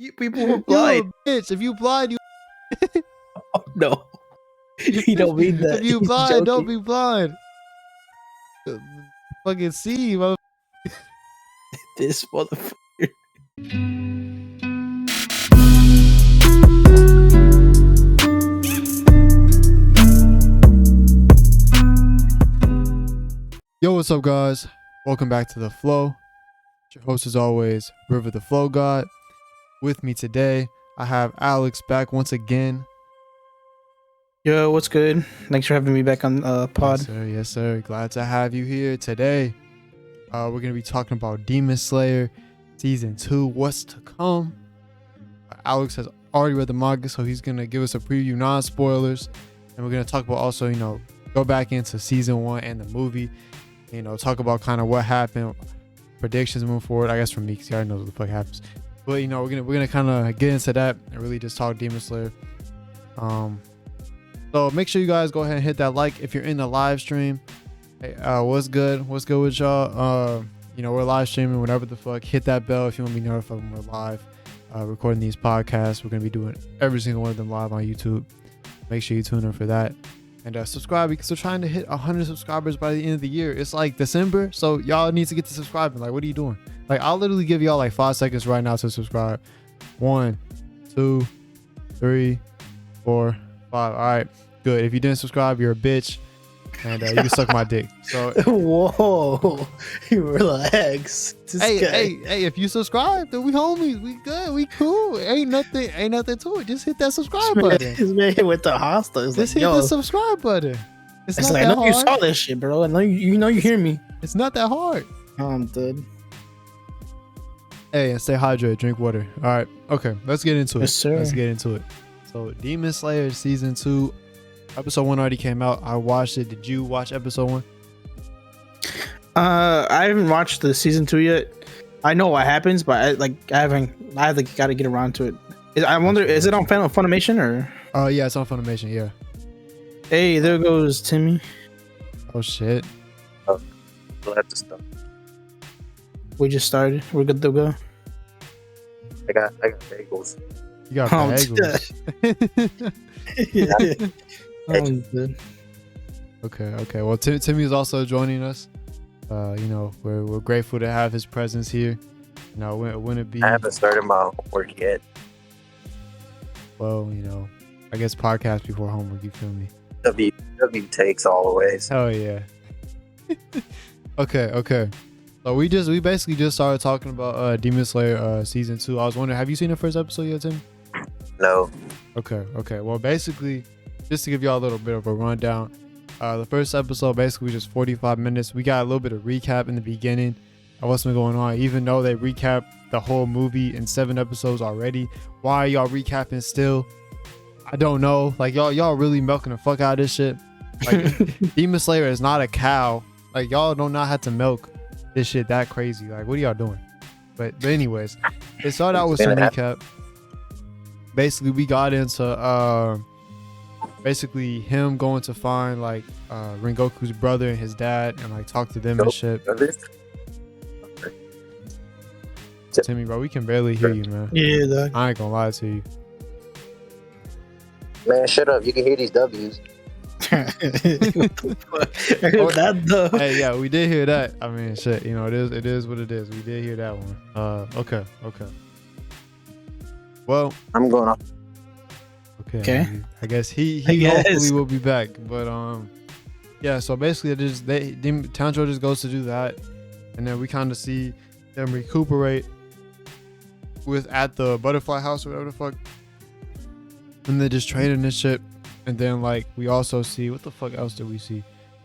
You people were You blind. a bitch. If you blind, you Oh, no. He don't mean that. if you He's blind, don't joking. be blind. Fucking see, mother. This motherfucker. Yo, what's up, guys? Welcome back to The Flow. Your host, as always, River the Flow God. With me today, I have Alex back once again. Yo, what's good? Thanks for having me back on pod. Yes, sir. Yes, sir. Glad to have you here today. We're going to be talking about Demon Slayer Season 2, what's to come. Alex has already read the manga, so he's going to give us a preview, non-spoilers. And we're going to talk about also, go back into Season 1 and the movie. Talk about kind of what happened, predictions moving forward. I guess from me, because he already knows what the fuck happens. But, we're gonna kind of get into that and really just talk Demon Slayer. So make sure you guys go ahead and hit that like if you're in the live stream. Hey, what's good? What's good with y'all? We're live streaming whenever the fuck. Hit that bell if you want to be notified when we're live recording these podcasts. We're gonna be doing every single one of them live on YouTube. Make sure you tune in for that. And subscribe, because we're trying to hit 100 subscribers by the end of the year. It's like December, so y'all need to get to subscribing. Like, what are you doing? Like, I'll literally give y'all like 5 seconds right now to subscribe. 1, 2, 3, 4, 5. All right, good. If you didn't subscribe, you're a bitch, and you can suck my dick. So, Whoa, relax. hey, if you subscribe, then we homies. We good. We cool. Ain't nothing to it. Just hit that subscribe button. This man with the hostile. Just hit the subscribe button. It's not like, that I know hard. you saw that shit, bro. I know you hear me. It's not that hard. I'm dead. Hey, and stay hydrated. Drink water. All right. Okay. Let's get into it. Yes, sir. Let's get into it. So, Demon Slayer Season 2, Episode 1 already came out. I watched it. Did you watch Episode 1? I haven't watched the Season 2 yet. I know what happens, but I haven't got to get around to it. I wonder, is it on Funimation or? Oh, yeah. It's on Funimation. Yeah. Hey, there goes Timmy. Oh, shit. We'll have to stop. We just started. We're good to go. I got bagels. You got Oh, bagels. I'm good. Okay. Well, Timmy is also joining us. We're grateful to have his presence here. Wouldn't it be? I haven't started my homework yet. Well, I guess podcast before homework. You feel me? W takes always. Hell yeah. Okay. So we basically just started talking about Demon Slayer Season 2. I was wondering, have you seen the first episode yet, Tim? No. Okay. Well, basically, just to give y'all a little bit of a rundown, the first episode basically just 45 minutes. We got a little bit of recap in the beginning of what's been going on, even though they recapped the whole movie in 7 episodes already. Why are y'all recapping still? I don't know. Like, y'all really milking the fuck out of this shit. Like, Demon Slayer is not a cow. Like, y'all do not have to milk this shit that crazy. Like, what are y'all doing? But anyways, it started out with some recap. Basically, we got into basically him going to find like Rengoku's brother and his dad and like talk to them and shit. Timmy, bro, we can barely hear you, man. Yeah, dog. I ain't gonna lie to you. Man, shut up. You can hear these W's. I heard that though. Hey, yeah, we did hear that. I mean, shit, it is what it is. We did hear that one. Okay. Well, I'm going off. Okay. I guess he guess. hopefully will be back. But yeah. So basically, Tanjiro just goes to do that, and then we kind of see them recuperate at the butterfly house or whatever the fuck, and they're just trading this shit. And then like we also see, what the fuck else did we see?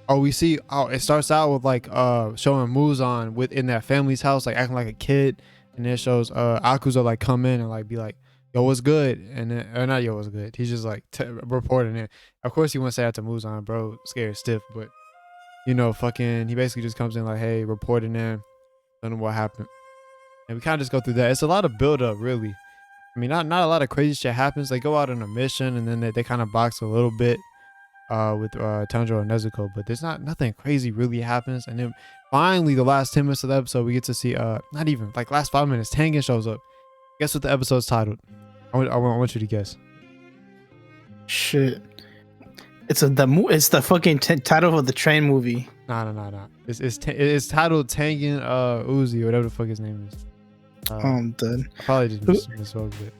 It starts out with like showing Muzan within that family's house, like acting like a kid, and then it shows Akuza like come in and like be like, yo, what's good? And then, or not yo, what's good? He's just like reporting it. Of course he wants to say that to Muzan, bro, scared stiff, but fucking he basically just comes in like, hey, reporting in, don't know what happened. And we kind of just go through that. It's a lot of build up, really. I mean, not a lot of crazy shit happens. They go out on a mission and then they kind of box a little bit with Tanjiro and Nezuko, but there's nothing crazy really happens. And then finally, the last 10 minutes of the episode, we get to see not even like last 5 minutes, Tengen shows up. Guess what the episode's titled? I want you to guess. Shit. It's the fucking title of the train movie. Nah. It's titled Tangen Uzi or whatever the fuck his name is. I'm dead. I probably just misspoke it.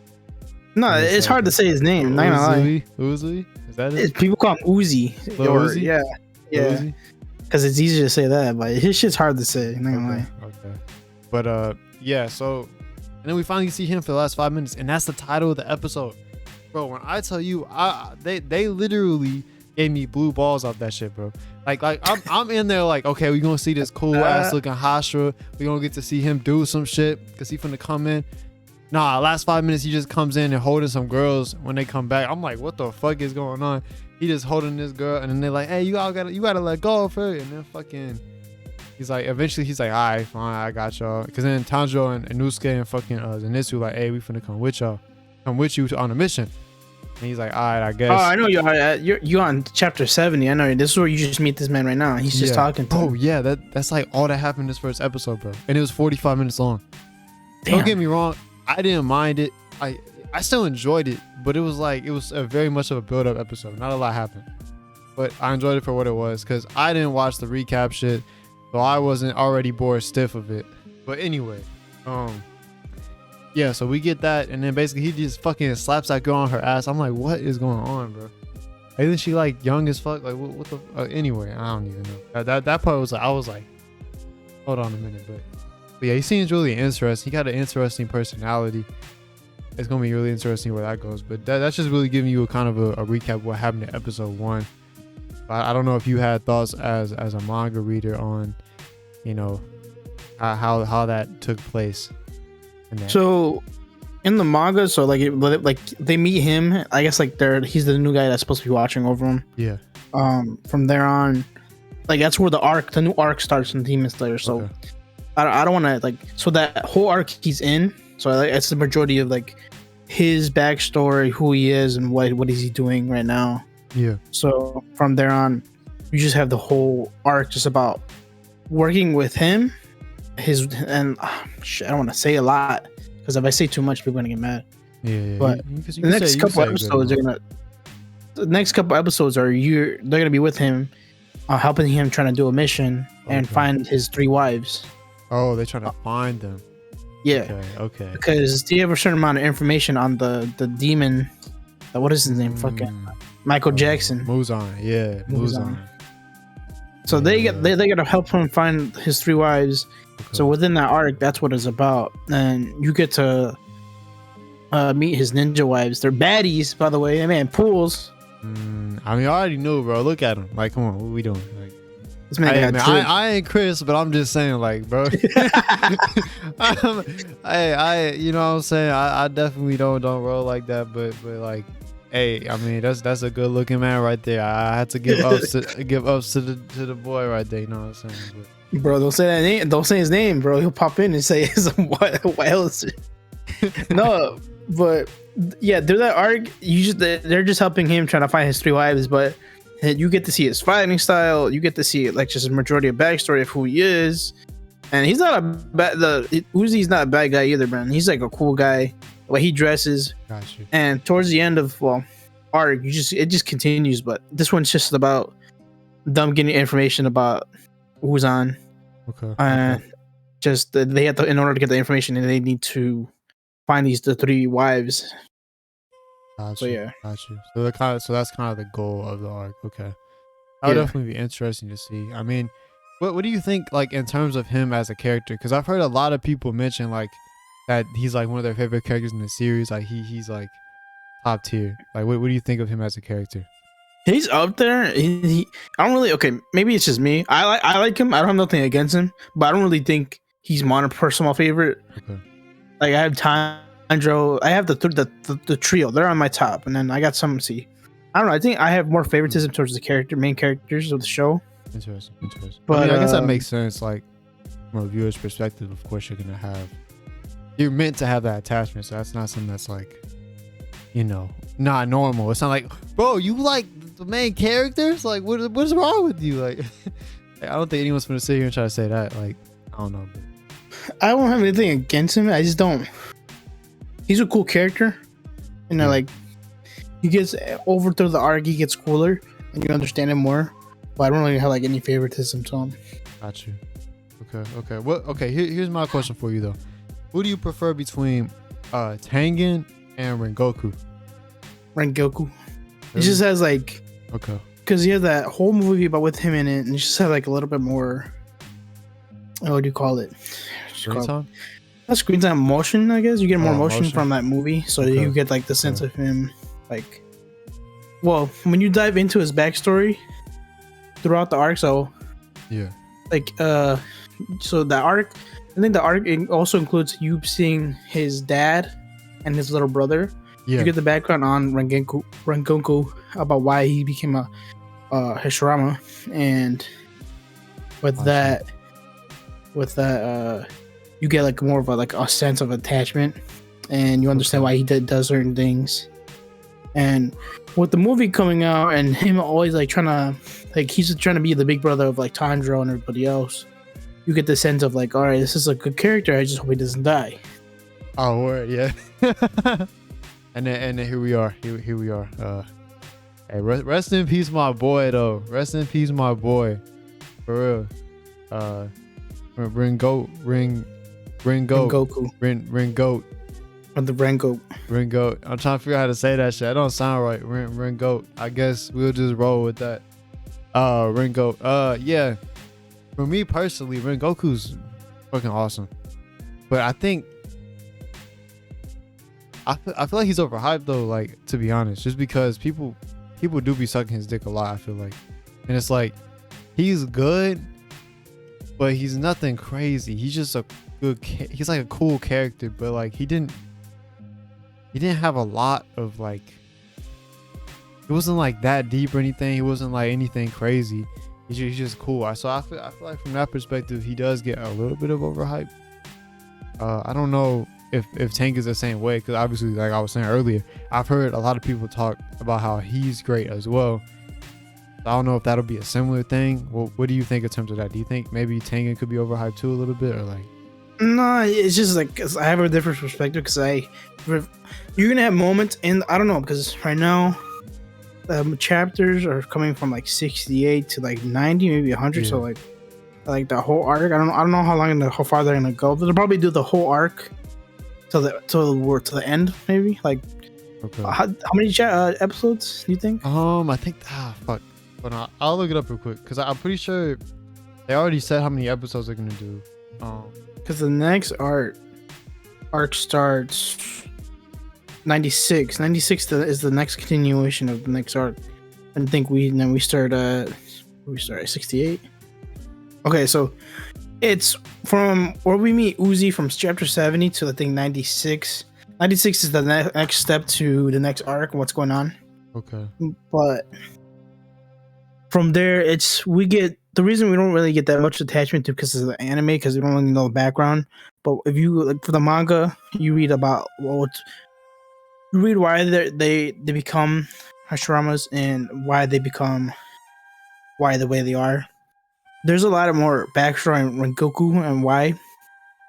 No, it's hard to say his name. Not gonna lie. Uzi? Is that it? People call him Uzi. Lil Uzi? Yeah. Uzi? Because it's easier to say that, but his shit's hard to say. Not gonna lie. Okay. But yeah. So, and then we finally see him for the last 5 minutes, and that's the title of the episode, bro. When I tell you, they literally gave me blue balls off that shit, bro. Like I'm in there like, okay, we gonna see this cool ass looking Hashra. We gonna get to see him do some shit because he finna come in. Nah, last 5 minutes he just comes in and holding some girls. When they come back, I'm like, what the fuck is going on? He just holding this girl, and then they're like, hey, you gotta let go of her. And then fucking, he's like, eventually he's like, all right, fine, I got y'all. Because then Tanjiro and Inosuke and fucking Zenitsu like, hey, we finna come with y'all, come with you on a mission. And he's like, all right, I guess. Oh, I know you're on chapter 70. I know this is where you just meet this man right now. He's just talking to him. Oh yeah, that's like all that happened this first episode, bro. And it was 45 minutes long. Damn. Don't get me wrong, I didn't mind it. I still enjoyed it, but it was a very much of a build-up episode. Not a lot happened, but I enjoyed it for what it was because I didn't watch the recap shit, so I wasn't already bored stiff of it. But anyway, yeah, so we get that, and then basically he just fucking slaps that girl on her ass. I'm like, what is going on, bro? Isn't she like young as fuck? Like what the? Anyway, I don't even know. That part was like, I was like, hold on a minute, but yeah, he seems really interesting. He got an interesting personality. It's gonna be really interesting where that goes. But that's just really giving you a kind of a recap of what happened in episode 1. I don't know if you had thoughts as a manga reader on, you know, how that took place. So in the manga, so like they meet him. I guess like he's the new guy that's supposed to be watching over him. Yeah. From there on, like that's where the new arc starts in Demon Slayer. So okay. I don't want to like, so that whole arc he's in. So like, it's the majority of like his backstory, who he is, and what is he doing right now. Yeah. So from there on, you just have the whole arc just about working with him. I don't want to say a lot because if I say too much, people are gonna get mad. Yeah. But the next couple episodes they're gonna be with him, helping him trying to do a mission and find his 3 wives. Oh, they're trying to find them. Yeah. Okay. Because they have a certain amount of information on the demon. What is his name? Fucking Michael Jackson. Muzan. Yeah. Muzan. So they gotta help him find his 3 wives. Okay. So within that arc, that's what it's about, and you get to meet his ninja wives. They're baddies, by the way. I mean, pools. I mean, I already knew, bro. Look at him. Like, come on, what are we doing? Like, this man I ain't Chris, but I'm just saying, like, bro. I you know what I'm saying? I definitely don't roll like that, but like, hey, I mean, that's a good looking man right there. I had to give ups to the boy right there. You know what I'm saying? But, bro, don't say that name. Don't say his name, bro. He'll pop in and say some what else? No, but yeah, through that arc, they're just helping him trying to find his 3 wives, but you get to see his fighting style. You get to see like just a majority of backstory of who he is, and he's not a bad. Uzi's not a bad guy either, man. He's like a cool guy. The way he dresses. Gotcha. And towards the end of arc, it just continues, but this one's just about them getting information about Uzan. Okay. And just they have to, in order to get the information, they need to find the 3 wives. Gotcha. So yeah. Gotcha. So that's kind of the goal of the arc. Okay. That would definitely be interesting to see. I mean, what do you think, like, in terms of him as a character? Because I've heard a lot of people mention like that he's like one of their favorite characters in the series. Like he's like top tier. Like what do you think of him as a character? He's up there. I don't really. Okay, maybe it's just me. I like him. I don't have nothing against him, but I don't really think he's my personal favorite. Okay. Like I have Tanjiro. I have the trio. They're on my top, and then I got some. See, I don't know. I think I have more favoritism towards the main characters of the show. Interesting. But I mean, I guess that makes sense. Like from a viewer's perspective, of course, you're meant to have that attachment. So that's not something that's like, you know, not normal. It's not like, bro, you like the main characters? Like, what's wrong with you? Like, I don't think anyone's gonna sit here and try to say that. Like, I don't know. I don't have anything against him. I just don't. he's a cool character, and like he gets over through the arc, he gets cooler, and you understand him more. But I don't really have like any favoritism to him. Got you. Okay. What? Okay. Here's my question for you though. Who do you prefer between Tengen and Rengoku? Rengoku. It just has like because he has that whole movie about with him in it, and it just has like a little bit more. What do you call it? Screen time? Not screen time, motion. I guess you get more motion from that movie, so you get like the sense of him. Like, well, when you dive into his backstory throughout the arc, so like so the arc, I think the arc also includes you seeing his dad and his little brother. You get the background on Rengoku about why he became a Hashirama, and with that you get like more of a sense of attachment, and you understand why he does certain things. And with the movie coming out and him always like trying to like he's trying to be the big brother of like Tanjiro and everybody else, you get the sense of like, all right, this is a good character, I just hope he doesn't die. Oh word, yeah. and then here we are. Here we are. Hey, rest in peace, my boy though. Rest in peace, my boy. For real. Rengoku. Or the Rengoku. I'm trying to figure out how to say that shit. That don't sound right. Rengoku. I guess we'll just roll with that. Rengoku. Yeah. For me personally, Rengoku's fucking awesome. But I think I feel like he's overhyped though, like, to be honest. Just because people do be sucking his dick a lot, I feel like. And it's like he's good, but he's nothing crazy. He's just he's like a cool character, but like he didn't have a lot of like, it wasn't like that deep or anything. He wasn't like anything crazy. He's just cool. So I feel like from that perspective, he does get a little bit of overhype. I don't know if Tank is the same way, because obviously, like I was saying earlier, I've heard a lot of people talk about how he's great as well. I don't know if that'll be a similar thing. What do you think in terms of that? Do you think maybe Tengen could be overhyped too a little bit, or like? No, it's just like I have a different perspective because you're gonna have moments, and I don't know, because right now chapters are coming from like 68 to like 90, maybe 100. So like the whole arc, I don't know how far they're gonna go. They'll probably do the whole arc till the end, maybe. Like, how many episodes do you think? I think fuck. But I'll look it up real quick because I'm pretty sure they already said how many episodes they're gonna do. Because the next arc starts 96. 96 is the next continuation of the next arc. I think we start at 68. Okay, so it's from where we meet Uzi from chapter 70 to I think 96. 96 is the next step to the next arc and what's going on. Okay. But from there, the reason we don't really get that much attachment to because of the anime, because we don't really know the background. But if you like for the manga, you read about why they become Hashiramas and why they become the way they are. There's a lot of more backstory on Rengoku and why.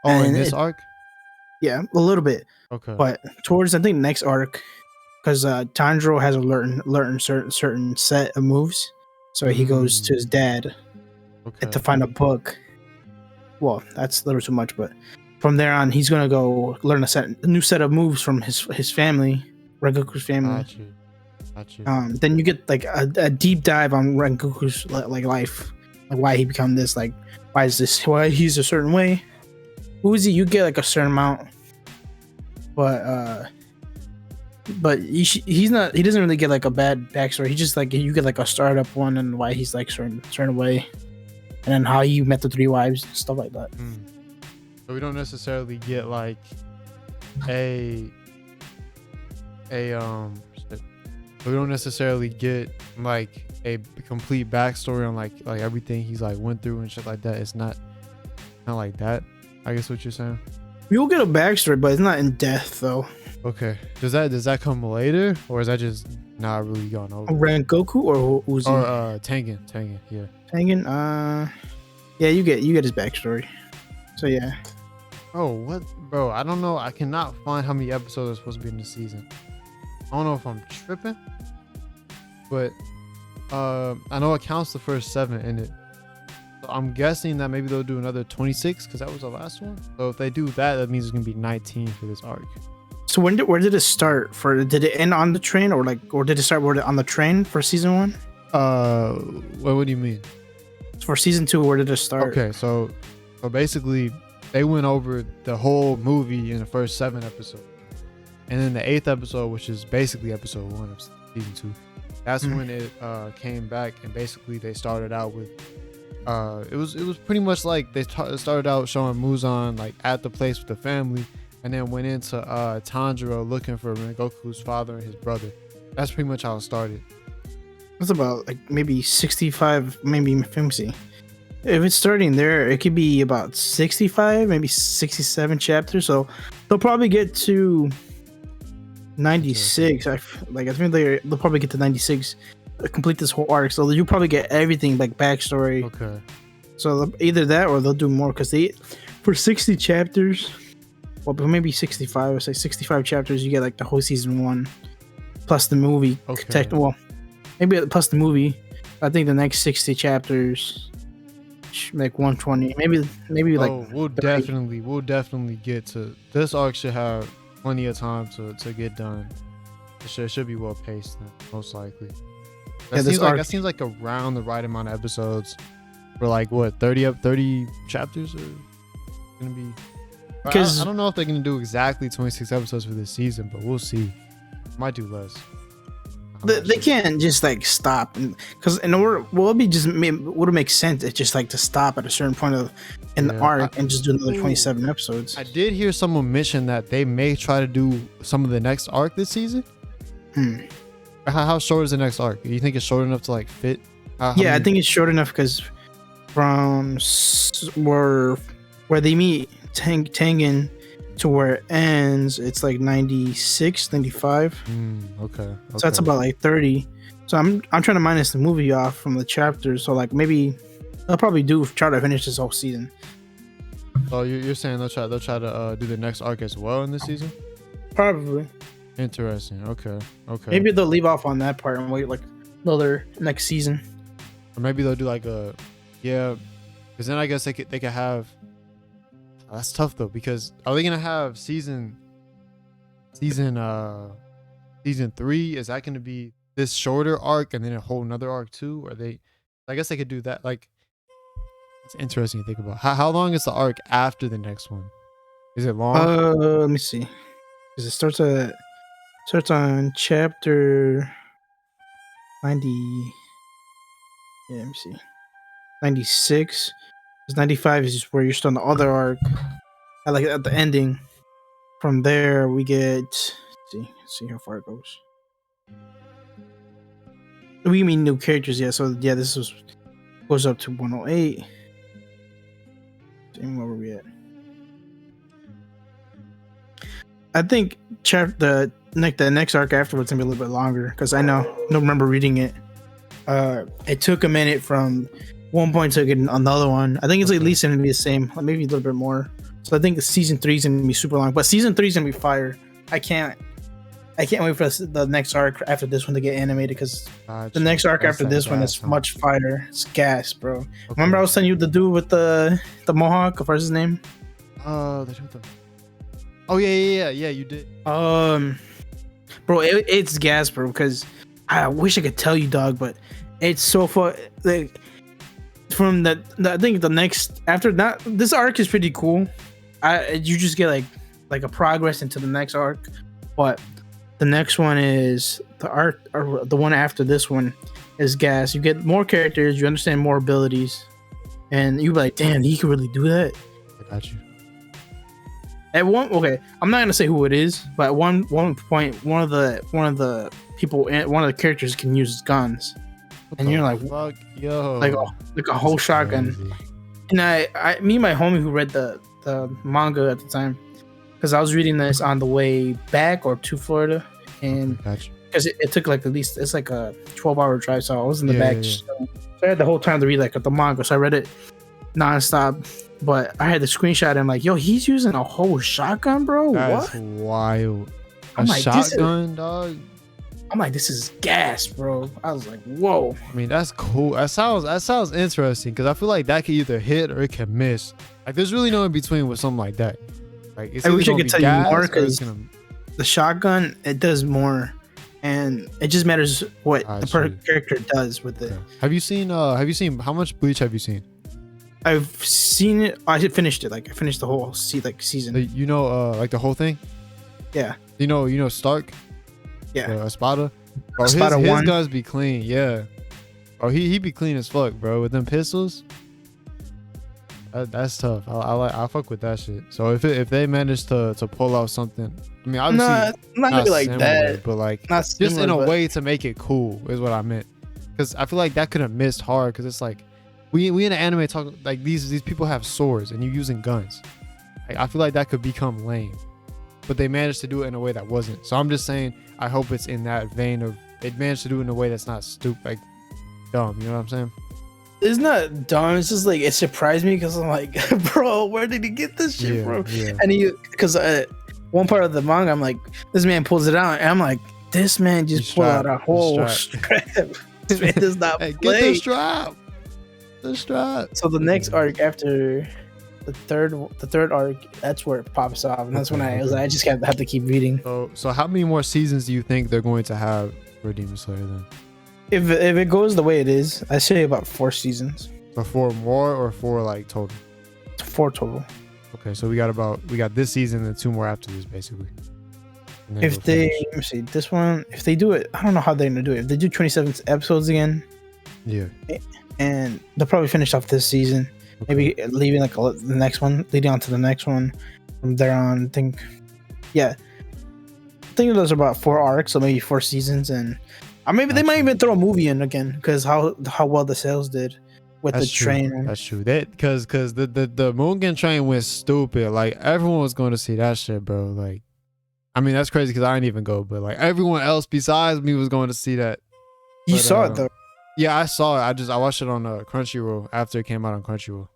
Oh, in this arc? Yeah, a little bit. Okay. But towards I think next arc, because Tanjiro has learned certain set of moves. So he goes to his dad to find a book. Well, that's a little too much, but from there on, he's gonna go learn a new set of moves from his family, Rengoku's family. Got you. Then you get like a deep dive on Rengoku's like life, like why he become this, like why he's a certain way. Uzi, you get like a certain amount, but he doesn't really get like a bad backstory. He just like you get like a startup one and why he's like certain way, and then how he met the 3 wives and stuff like that. So we don't necessarily get like we don't necessarily get like a complete backstory on like everything he's like went through and shit like that. It's not like that, I guess what you're saying. You'll get a backstory, but it's not in depth though. Okay. Does that come later, or is that just not really gone over? Rengoku or Uzi? Or Tengen, yeah. Tengen, yeah, you get his backstory. So yeah. Bro, what? Bro, I don't know. I cannot find how many episodes are supposed to be in the season. I don't know if I'm tripping, but I know it counts the first 7 in it. So I'm guessing that maybe they'll do another 26 because that was the last one. So if they do that, that means it's gonna be 19 for this arc. So where did it start? Did it end on the train or did it start on the train for season 1? What do you mean? For season 2, where did it start? Okay, so basically they went over the whole movie in the first 7 episodes, and then the 8th episode, which is basically episode 1 of season 2, that's when it came back, and basically they started out with it was pretty much like they started out showing Muzan like at the place with the family, and then went into Tanjiro looking for Rengoku's father and his brother. That's pretty much how it started. It's about like maybe 65, maybe, let me see. If it's starting there, it could be about 65, maybe 67 chapters. So they'll probably get to 96. I think they'll probably get to 96, complete this whole arc. So you'll probably get everything like backstory. Okay. So either that or they'll do more because for 60 chapters, well, maybe 65. I say 65 chapters. You get like the whole season 1 plus the movie. Okay. Well, maybe plus the movie. I think the next 60 chapters like 120, maybe like we'll 30. definitely get to this arc. Should have plenty of time to get done. It should be well paced then, most likely. That seems like around the right amount of episodes for like what 30 chapters are gonna be. Because I don't know if they're gonna do exactly 26 episodes for this season, but we'll see. Might do less. They can't just like stop, because in order, would make sense. It's just like to stop at a certain point in the arc and just do another 27 episodes. I did hear someone mention that they may try to do some of the next arc this season. How short is the next arc? Do you think it's short enough to like fit? I think it's short enough because from where they meet Tengen to where it ends, it's like 96, 95. Okay. So that's about like 30. So I'm trying to minus the movie off from the chapters. So like maybe they'll probably try to finish this whole season. So you're saying they'll try to do the next arc as well in this season? Probably. Interesting. Okay. Maybe they'll leave off on that part and wait like another next season. Or maybe they'll do like because then I guess they could have. That's tough though, because are they gonna have season 3? Is that gonna be this shorter arc and then a whole another arc too? Or I guess they could do that. Like, it's interesting to think about. How long is the arc after the next one? Is it long? Let me see. Because it starts on chapter 90. Yeah, let me see. 96. Because 95 is just where you're still on the other arc. At the ending. From there, we get. Let's see how far it goes. We mean new characters, yeah. So yeah, goes up to 108. Where were we at? I think the next arc afterwards gonna be a little bit longer because I don't remember reading it. It took a minute from one point to get another one. I think it's at least gonna be the same, maybe a little bit more. So I think season 3 is gonna be super long, but season 3 is gonna be fire. I can't wait for the next arc after this one to get animated because the next arc after this one is much fire. It's gas, bro. Okay. Remember I was telling you the dude with the mohawk? What's his name? Oh yeah, you did. Bro, it's gas, bro. Because I wish I could tell you, dog, but it's so fun. Like from that, I think the next after that, this arc is pretty cool. You just get like a progress into the next arc, but the next one is the arc, or the one after this one is gas. You get more characters, you understand more abilities, and you be like, damn, he could really do that. I got you. At one, okay, I'm not gonna say who it is, but at one point, one of the characters can use guns, and you're like, fuck, yo, like a whole shotgun. Crazy. And me and my homie who read the manga at the time, because I was reading this on the way back or to Florida, and because it took like at least it's like a 12-hour drive, so I was in the back. So I had the whole time to read like the manga, so I read it nonstop. But I had the screenshot and I'm like, yo, he's using a whole shotgun, bro. That's What? wild. I'm A like, this is- shotgun, dog. I'm like, this is gas, bro. I was like, whoa. I mean, that's cool. That sounds interesting because I feel like that could either hit or it can miss. Like, there's really no in between with something like that. Like, it's I either wish I gonna could be tell you gas more or it's because gonna- the shotgun, it does more. And it just matters what the character does with it. Okay. Have you seen how much Bleach have you seen? I've seen it. I finished it. Like I finished the whole season. You know, like the whole thing. Yeah. You know Stark. Yeah. Espada. Bro, Espada his 1. guns be clean. Yeah. Oh, he be clean as fuck, bro. With them pistols. That's tough. I fuck with that shit. So if they manage to pull out something, I mean, obviously not really like similar, that, but like not just in similar, a but- way to make it cool is what I meant. Because I feel like that could have missed hard. Because it's like we in an anime talk like these people have swords and you using guns. Like, I feel like that could become lame, but they managed to do it in a way that wasn't. So I'm just saying I hope it's in that vein of they managed to do it in a way that's not stupid, like dumb. You know what I'm saying? It's not dumb. It's just like it surprised me because I'm like, bro, where did he get this shit from? Yeah. And because one part of the manga, I'm like, this man pulls it out, and I'm like, this man just He's pulled out a strapped. whole He's strap. This man does not Hey, get play. the strap. The strap. So the next arc after the third arc, that's where it pops off, and that's when I was like, I just have to keep reading. So how many more seasons do you think they're going to have for Demon Slayer then? If it goes the way it is, I say about 4 seasons, For 4 more or 4 like total? 4 total. Okay, so we got this season and 2 more after this basically. And then If we'll they finish. let me see this one, if they do it, I don't know how they're gonna do it. If they do 27 episodes again, Yeah. and they'll probably finish off this season, Okay. maybe leaving like the next one, leading on to the next one. From there on, I think those are about 4 arcs, so maybe 4 seasons, and maybe they might even throw a movie in again because how well the sales did with That's the true. train. That's true. That because the Mugen train went stupid. Like everyone was going to see that shit, bro. Like, I mean that's crazy because I didn't even go, but like everyone else besides me was going to see that. You But, saw it though. Yeah, I saw it. I watched it on Crunchyroll after it came out on Crunchyroll.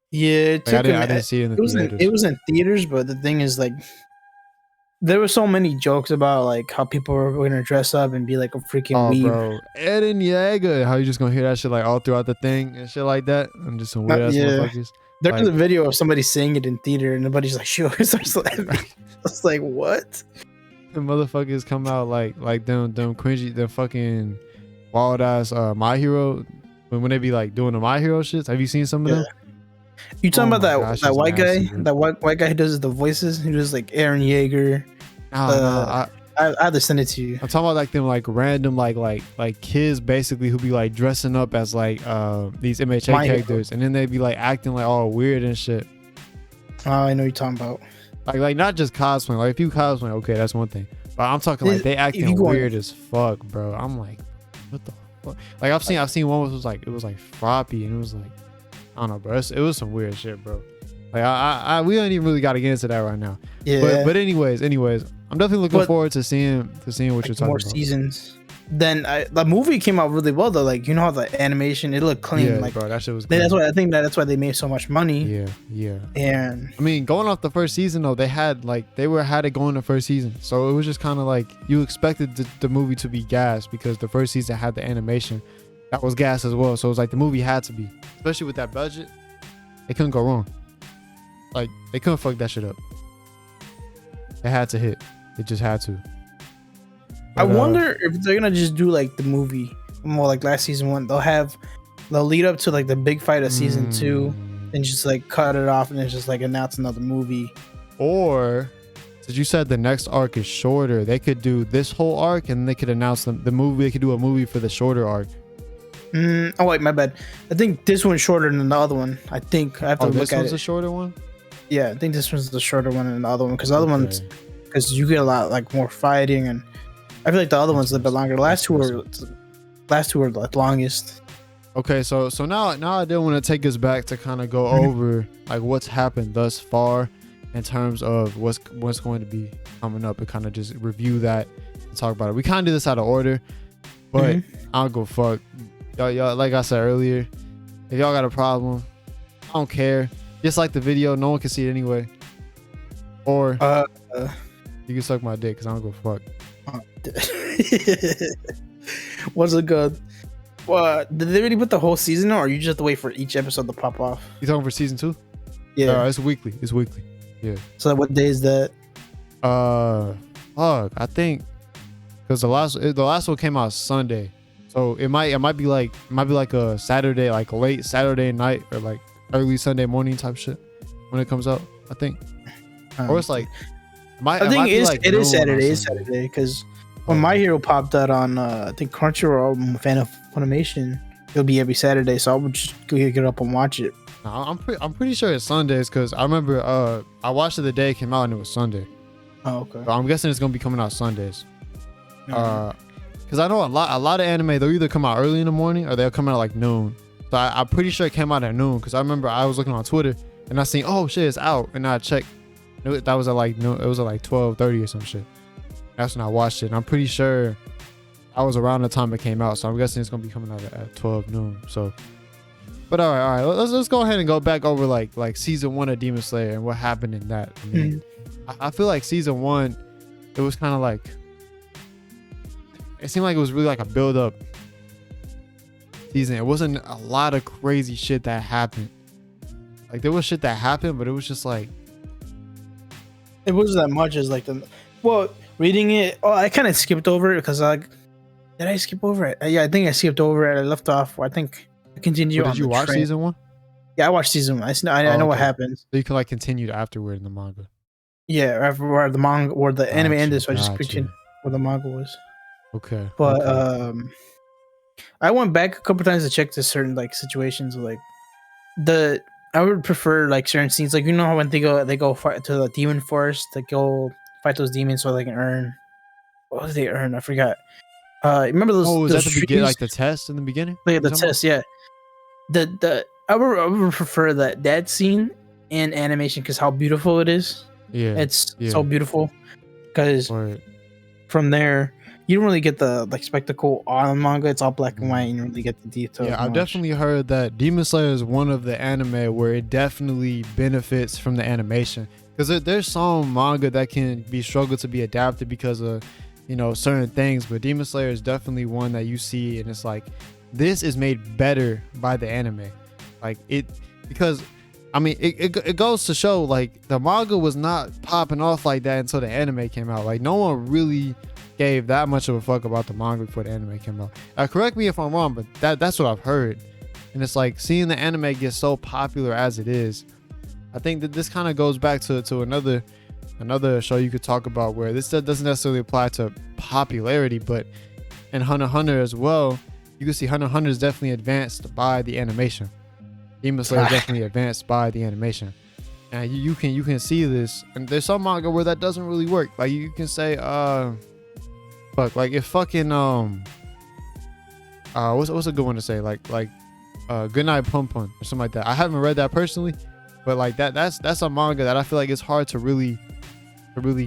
Yeah, it Like, took I didn't see it in the theaters. it was in theaters, but the thing is, like, there were so many jokes about like how people were going to dress up and be like a freaking Oh, weeb. bro, Eren Yeager, how you just gonna hear that shit like all throughout the thing and shit like that? I'm just some weird ass Yeah. motherfuckers. There was like- a video of somebody saying it in theater, and nobody's like, "Sure," starts laughing. I was like, "What?" The motherfuckers come out like them cringy, the fucking wild ass My Hero when they be like doing the My Hero shits. Have you seen some of them? You talking Oh about my gosh, that it's white nasty, guy? bro. That white guy who does the voices? He does like Aaron Yeager. Nah, I had to send it to you. I'm talking about like them like random like kids basically who be like dressing up as like these MHA My Hero. characters and then they be like acting like all weird and shit. Oh, I know what you're talking about. Like not just cosplay. Like if you cosplay, okay, that's one thing. But I'm talking like they If acting you go on- weird as fuck, bro. I'm like, what the fuck? Like I've seen one was like it was like froppy and it was like I don't know, bro. It was some weird shit, bro. Like I we don't even really got to get into that right now. Yeah, But anyways, I'm definitely looking But- forward to seeing what you're like talking more about. seasons. Then the movie came out really well though. Like you know how the animation it looked clean. Yeah, like bro, that shit was. that's clean. why I think that's why they made so much money. Yeah. And I mean, going off the first season though, they had it going the first season, so it was just kind of like you expected the movie to be gas because the first season had the animation that was gas as well. So it was like the movie had to be, especially with that budget, it couldn't go wrong. Like they couldn't fuck that shit up. It had to hit. It just had to. I But, wonder if they're gonna just do like the movie more like last season one. They'll lead up to like the big fight of season 2 and just like cut it off and then just like announce another movie. Or, since you said the next arc is shorter, they could do this whole arc and they could announce the movie. They could do a movie for the shorter arc. Oh wait, my bad. I think this one's shorter than the other one. I think I have to This look at one's it. a shorter one. Yeah, I think this one's the shorter one than the other one because the other one's Okay. because you get a lot like more fighting and I feel like the other one's a bit longer. The last two were the longest. Okay, so now I do want to take us back to kind of go over like what's happened thus far in terms of what's going to be coming up and kind of just review that and talk about it. We kind of do this out of order, but I'll go fuck y'all. Like I said earlier, if y'all got a problem, I don't care. Just like the video, no one can see it anyway. Or you can suck my dick because I don't go fuck. Was it good? What did they already put the whole season on, or you just have to wait for each episode to pop off? You talking for season 2? Yeah, it's weekly. It's weekly. Yeah. So what day is that? I think because the last one came out Sunday, so it might be like a Saturday, like late Saturday night or like early Sunday morning type shit when it comes out. I think, or it's like I think it is Saturday. It's Saturday because when My Hero popped out on I think Crunchyroll, fan of Funimation, it'll be every Saturday. So I would just go get up and watch it. No, I'm pretty sure it's Sundays because I remember I watched it the day it came out and it was Sunday. Oh, okay. So I'm guessing it's gonna be coming out Sundays. Because I know a lot of anime, they'll either come out early in the morning or they'll come out like noon. So I'm pretty sure it came out at noon because I remember I was looking on Twitter and I seen, oh shit, it's out, and I checked. That was at like no, it was at like 12:30 or some shit. That's when I watched it. And I'm pretty sure I was around the time it came out, so I'm guessing it's gonna be coming out at 12 noon. So, but all right, let's go ahead and go back over like season 1 of Demon Slayer and what happened in that. I mean, I feel like season 1, it was kind of like, it seemed like it was really like a build up season. It wasn't a lot of crazy shit that happened. Like there was shit that happened, but it was just like, it wasn't that much as like reading it. Oh, I kind of skipped over it because did I skip over it? Yeah, I think I skipped over it. I left off. I think I continued. Did you watch season 1? Yeah, I watched season 1. I know what happens. So you can like continue afterward in the manga. Yeah, where the manga or the anime ended, so I just continued where the manga was. Okay. But I went back a couple times to check to certain like situations. Like I would prefer like certain scenes, like how when they go fight to the demon forest to go fight those demons so they can earn. What did they earn? I forgot. Remember those? Oh, was those that the beginning, like the test in the beginning? Yeah, the test. Yeah. I would prefer that scene in animation because how beautiful it is. Yeah, it's so beautiful. Because from there, you don't really get the like spectacle on manga. It's all black and white, and you don't really get the details. Yeah, I've definitely heard that Demon Slayer is one of the anime where it definitely benefits from the animation. Because there's some manga that can be struggled to be adapted because of certain things, but Demon Slayer is definitely one that you see and it's like, this is made better by the anime. Like because I mean it goes to show like the manga was not popping off like that until the anime came out. Like no one really gave that much of a fuck about the manga before the anime came out. Correct me if I'm wrong, but that's what I've heard. And it's like seeing the anime get so popular as it is, I think that this kind of goes back to another show you could talk about where this doesn't necessarily apply to popularity, but in Hunter x Hunter as well, you can see Hunter x Hunter is definitely advanced by the animation. Demon Slayer is definitely advanced by the animation, and you can see this. And there's some manga where that doesn't really work. Like you can say, like if fucking what's a good one to say? Like Good Night Pum Pum or something like that. I haven't read that personally, but like that's a manga that I feel like it's hard to really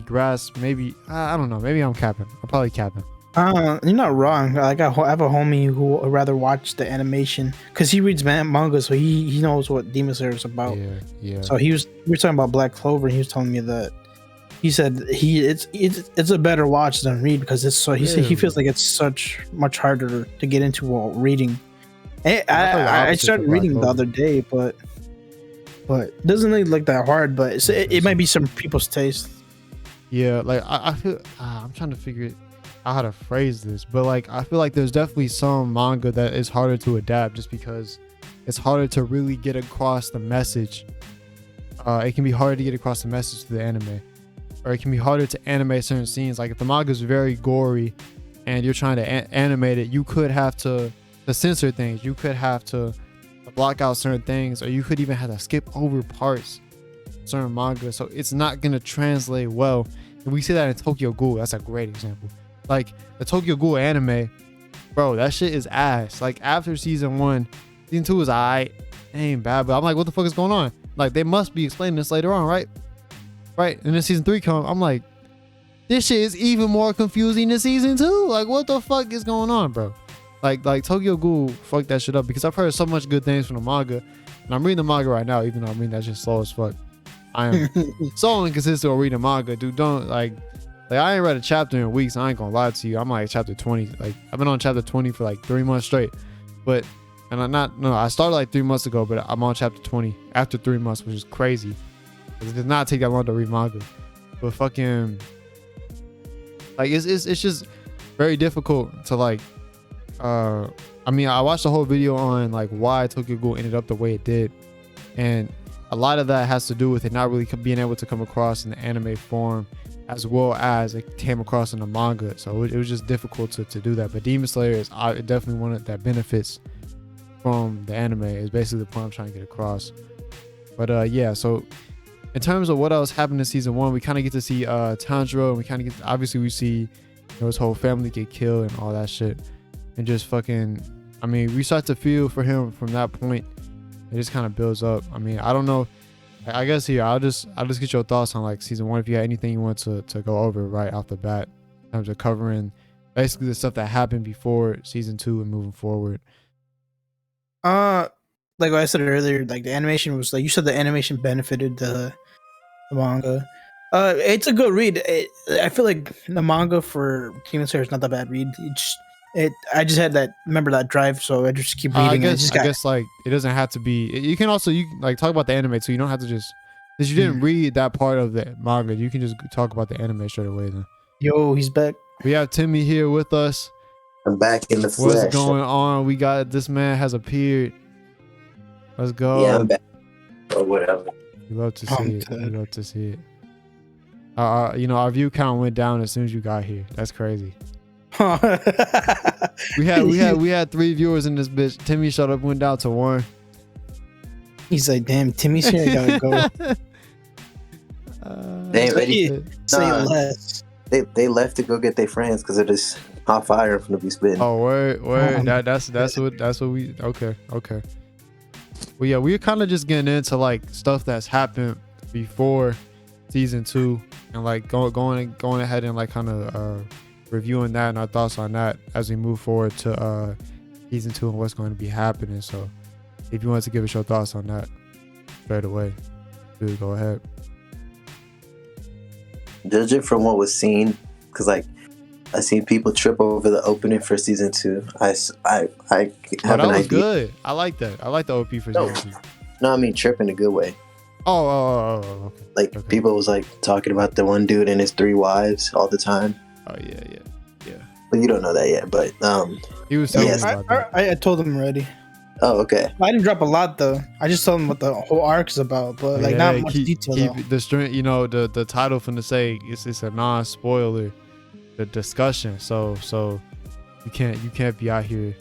grasp. Maybe I don't know. Maybe I'm capping. I'm probably capping. You're not wrong. Like I have a homie who would rather watch the animation because he reads manga, so he knows what Demon Slayer is about. Yeah. So we were talking about Black Clover, and he was telling me that he said it's a better watch than read because it's so he feels like it's much harder to get into while reading. I started reading the other day, but it doesn't really look that hard. But it might be some people's taste. Yeah, like I feel I'm trying to figure out how to phrase this, but like I feel like there's definitely some manga that is harder to adapt just because it's harder to really get across the message. It can be harder to get across the message to the anime, or it can be harder to animate certain scenes. Like if the manga is very gory and you're trying to animate it, you could have to censor things, you could have to block out certain things, or you could even have to skip over parts certain manga, so it's not gonna translate well. And we see that in Tokyo Ghoul. That's a great example. Like the Tokyo Ghoul anime, bro, that shit is ass. Like after season 1, season 2 is alright, it ain't bad, but I'm like, what the fuck is going on? Like they must be explaining this later on, right? And then season 3 comes, I'm like, this shit is even more confusing than season 2. Like what the fuck is going on, bro? Like Tokyo Ghoul fucked that shit up because I've heard so much good things from the manga, And I'm reading the manga right now, even though I mean that's just slow as fuck. I am so inconsistent with reading manga, dude. Don't like I ain't read a chapter in weeks. I ain't gonna lie to you. I'm like chapter 20. Like I've been on chapter 20 for like 3 months straight. But I started like 3 months ago, but I'm on chapter 20 after 3 months, which is crazy. It does not take that long to read manga. But fucking like it's just very difficult to like I mean, I watched the whole video on like why Tokyo Ghoul ended up the way it did, and a lot of that has to do with it not really being able to come across in the anime form as well as it came across in the manga. So it was just difficult to do that. But Demon Slayer is definitely one that benefits from the anime, is basically the point I'm trying to get across. But yeah, so in terms of what else happened in season 1, we kind of get to see Tanjiro, and we kind of get obviously we see his whole family get killed and all that shit, and just fucking, I mean, we start to feel for him from that point. It just kind of builds up. I mean, I don't know. I guess here I'll just get your thoughts on like season 1. If you had anything you want to go over right off the bat in terms of covering basically the stuff that happened before season 2 and moving forward. Like what I said earlier, like the animation was like you said, the animation benefited the manga. It's a good read. I feel like the manga for Demon Slayer is not that bad read. I just had that drive, so I just keep reading. I guess like it doesn't have to be. You can like talk about the anime too. You don't have to just because you didn't read that part of the manga. You can just talk about the anime straight away. Then yo, he's back. We have Timmy here with us. I'm back in the flesh. What's going on? We got this man has appeared. Let's go. Yeah, I'm back. Or whatever. We love to see it. We love to see it. You know, our view count went down as soon as you got here. That's crazy. we had 3 viewers in this bitch. Timmy shut up, went down to 1. He's like, damn, Timmy's here. I gotta go. Say less. They left to go get their friends because they're just hot fire from the be spitting. Oh, word. That's what we. Okay. Well, yeah, we're kind of just getting into like stuff that's happened before season 2, and like going ahead and like kind of reviewing that and our thoughts on that as we move forward to season 2 and what's going to be happening. So if you want to give us your thoughts on that straight away, dude, go ahead. Judge it from what was seen, because like I seen people trip over the opening for season 2. I have that an was idea. good. I like that. I like the OP for season 2. No, I mean trip in a good way. Oh, okay. Like okay. People was like talking about the one dude and his 3 wives all the time. Oh yeah. But you don't know that yet. But he was telling me about that. I told him already. Oh, okay. I didn't drop a lot though. I just told him what the whole arc is about, but like not much detail. Keep the strength. You know, the title from the say it's a non-spoiler, the discussion. So you can't be out here.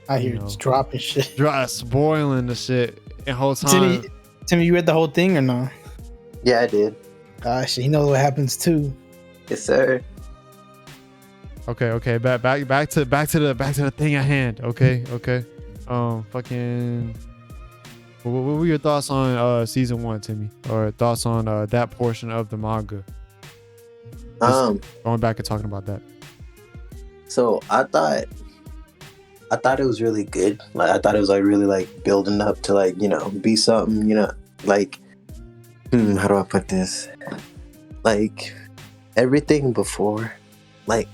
Just dropping shit. Spoiling the shit and whole time. Timmy, you read the whole thing or no? Yeah, I did. Gosh, he knows what happens too. Yes, sir. Okay. Back to the thing at hand. Okay. Fucking. What were your thoughts on season 1, Timmy? Or thoughts on that portion of the manga? Going back and talking about that. So I thought it was really good. Like I thought it was like really like building up to like, be something, like how do I put this? Like everything before, like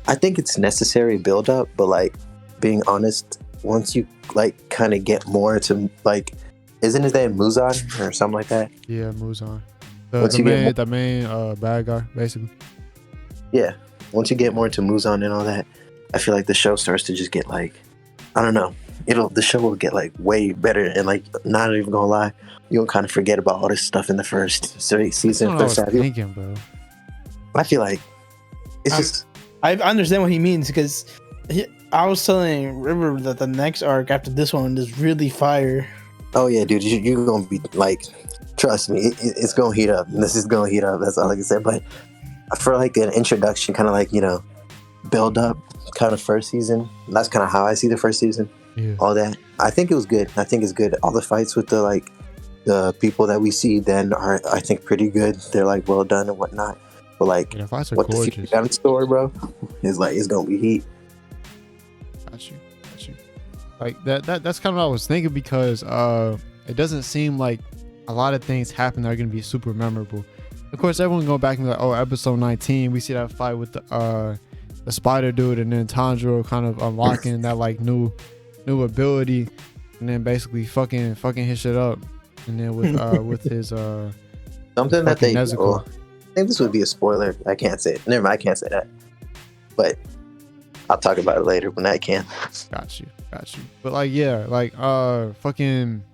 I think it's necessary build up, but like being honest, once you like kind of get more to like, isn't his name Muzan or something like that? Yeah, Muzan. The main bad guy, basically. Yeah. Once you get more into Muzan and all that, I feel like the show starts to just get like, I don't know. The show will get like way better, and like not even gonna lie, you'll kind of forget about all this stuff in the first season. That's what I was thinking, bro. I feel like it's just. I understand what he means because I was telling River that the next arc after this one is really fire. Oh yeah, dude, you're gonna be like, trust me, it's gonna heat up. This is gonna heat up. That's all I can say. But for like an introduction, kind of like build up, kind of first season. That's kind of how I see the first season. Yeah. All that, I think it was good. I think it's good. All the fights with the people that we see then are, I think, pretty good. They're like well done and whatnot. But like, fights are what gorgeous. the future got in store, bro, is like it's gonna be heat. Got you. Like that's kind of what I was thinking because it doesn't seem like a lot of things happen that are gonna be super memorable. Of course, everyone go back and be like, oh, episode 19, we see that fight with the spider dude, and then Tanjiro kind of unlocking that like new ability, and then basically fucking his shit up, and then with his something that they. Nezuko. I think this would be a spoiler. I can't say it. Never mind, I can't say that. But I'll talk about it later when I can. Got you. But like, yeah, like fucking,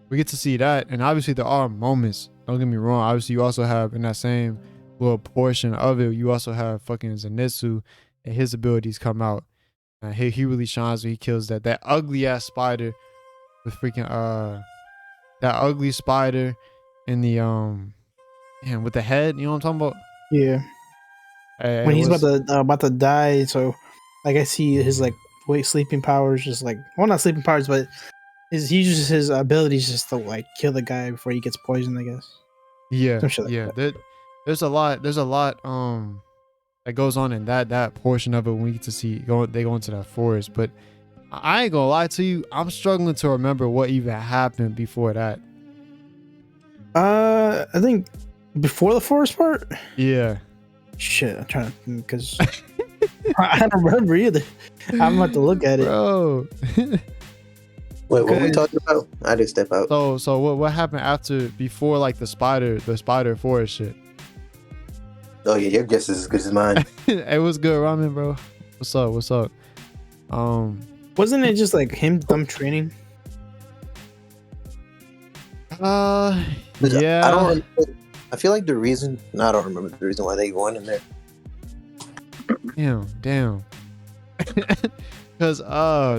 we get to see that, and obviously there are moments. Don't get me wrong. Obviously, you also have in that same little portion of it, you also have fucking Zenitsu, and his abilities come out. He really shines when he kills that ugly ass spider with freaking that ugly spider in the with the head. You know what I'm talking about? Yeah. When he's about to die, so like I see his like sleeping powers, just like, well, not sleeping powers, but he uses his abilities just to like kill the guy before he gets poisoned, I guess. Yeah, like there's a lot that goes on in that portion of it when we get to see they go into that forest. But I ain't gonna lie to you, I'm struggling to remember what even happened before that. I think before the forest part. Yeah. Shit, I'm trying to think because I don't remember either. I'm about to look at it, bro. Wait, what are we talking about? I just step out. So what happened before like the spider forest shit? Oh yeah, your guess is as good as mine. It was good ramen, bro. What's up? Wasn't it just like them training? Yeah. I feel like the reason. No, I don't remember the reason why they went in there. Damn. Because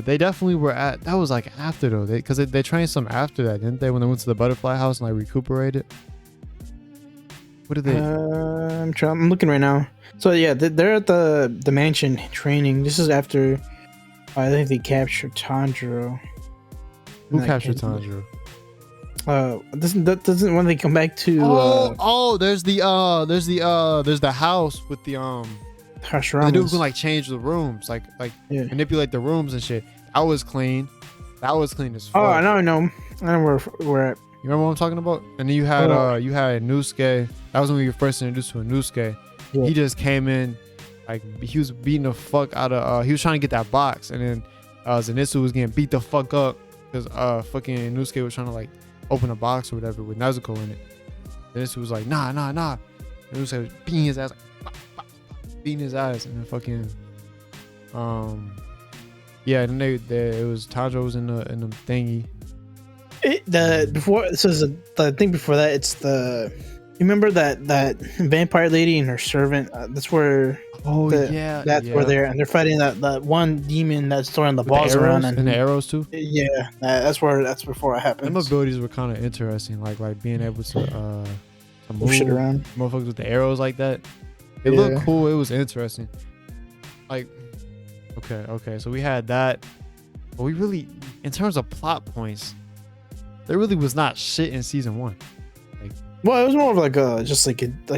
they definitely were that was like after though, because they trained some after that, didn't they, when they went to the butterfly house and like recuperated? What did they I'm looking right now. So yeah, they're at the mansion training. This is after I think they captured Tanjiro. Who captured Tanjiro? Doesn't when they come back to there's the house with the Hashiramas. the dude can like change the rooms, like manipulate the rooms and shit. That was clean as fuck. Oh, I know where we're at. You remember what I'm talking about? And then you had Nusuke. That was when we were first introduced to a Nusuke. Yeah. He just came in, like he was beating the fuck out of he was trying to get that box, and then Zenitsu was getting beat the fuck up because fucking Nusuke was trying to like open a box or whatever with Nezuko in it. Zenitsu was like, nah. And Nusuke was beating his ass, beating his ass, and then fucking and then it was Tanjiro was in the thingy. The thing before that, it's you remember that vampire lady and her servant. That's where. That's where they're fighting that one demon that's throwing the balls around and the arrows too. Yeah, that's before it happened. Them abilities were kind of interesting, like being able to move shit around, motherfuckers with the arrows like that. It looked cool. It was interesting. Like, okay, so we had that, but we really, in terms of plot points, there really was not shit in season 1. Well, it was more of like just like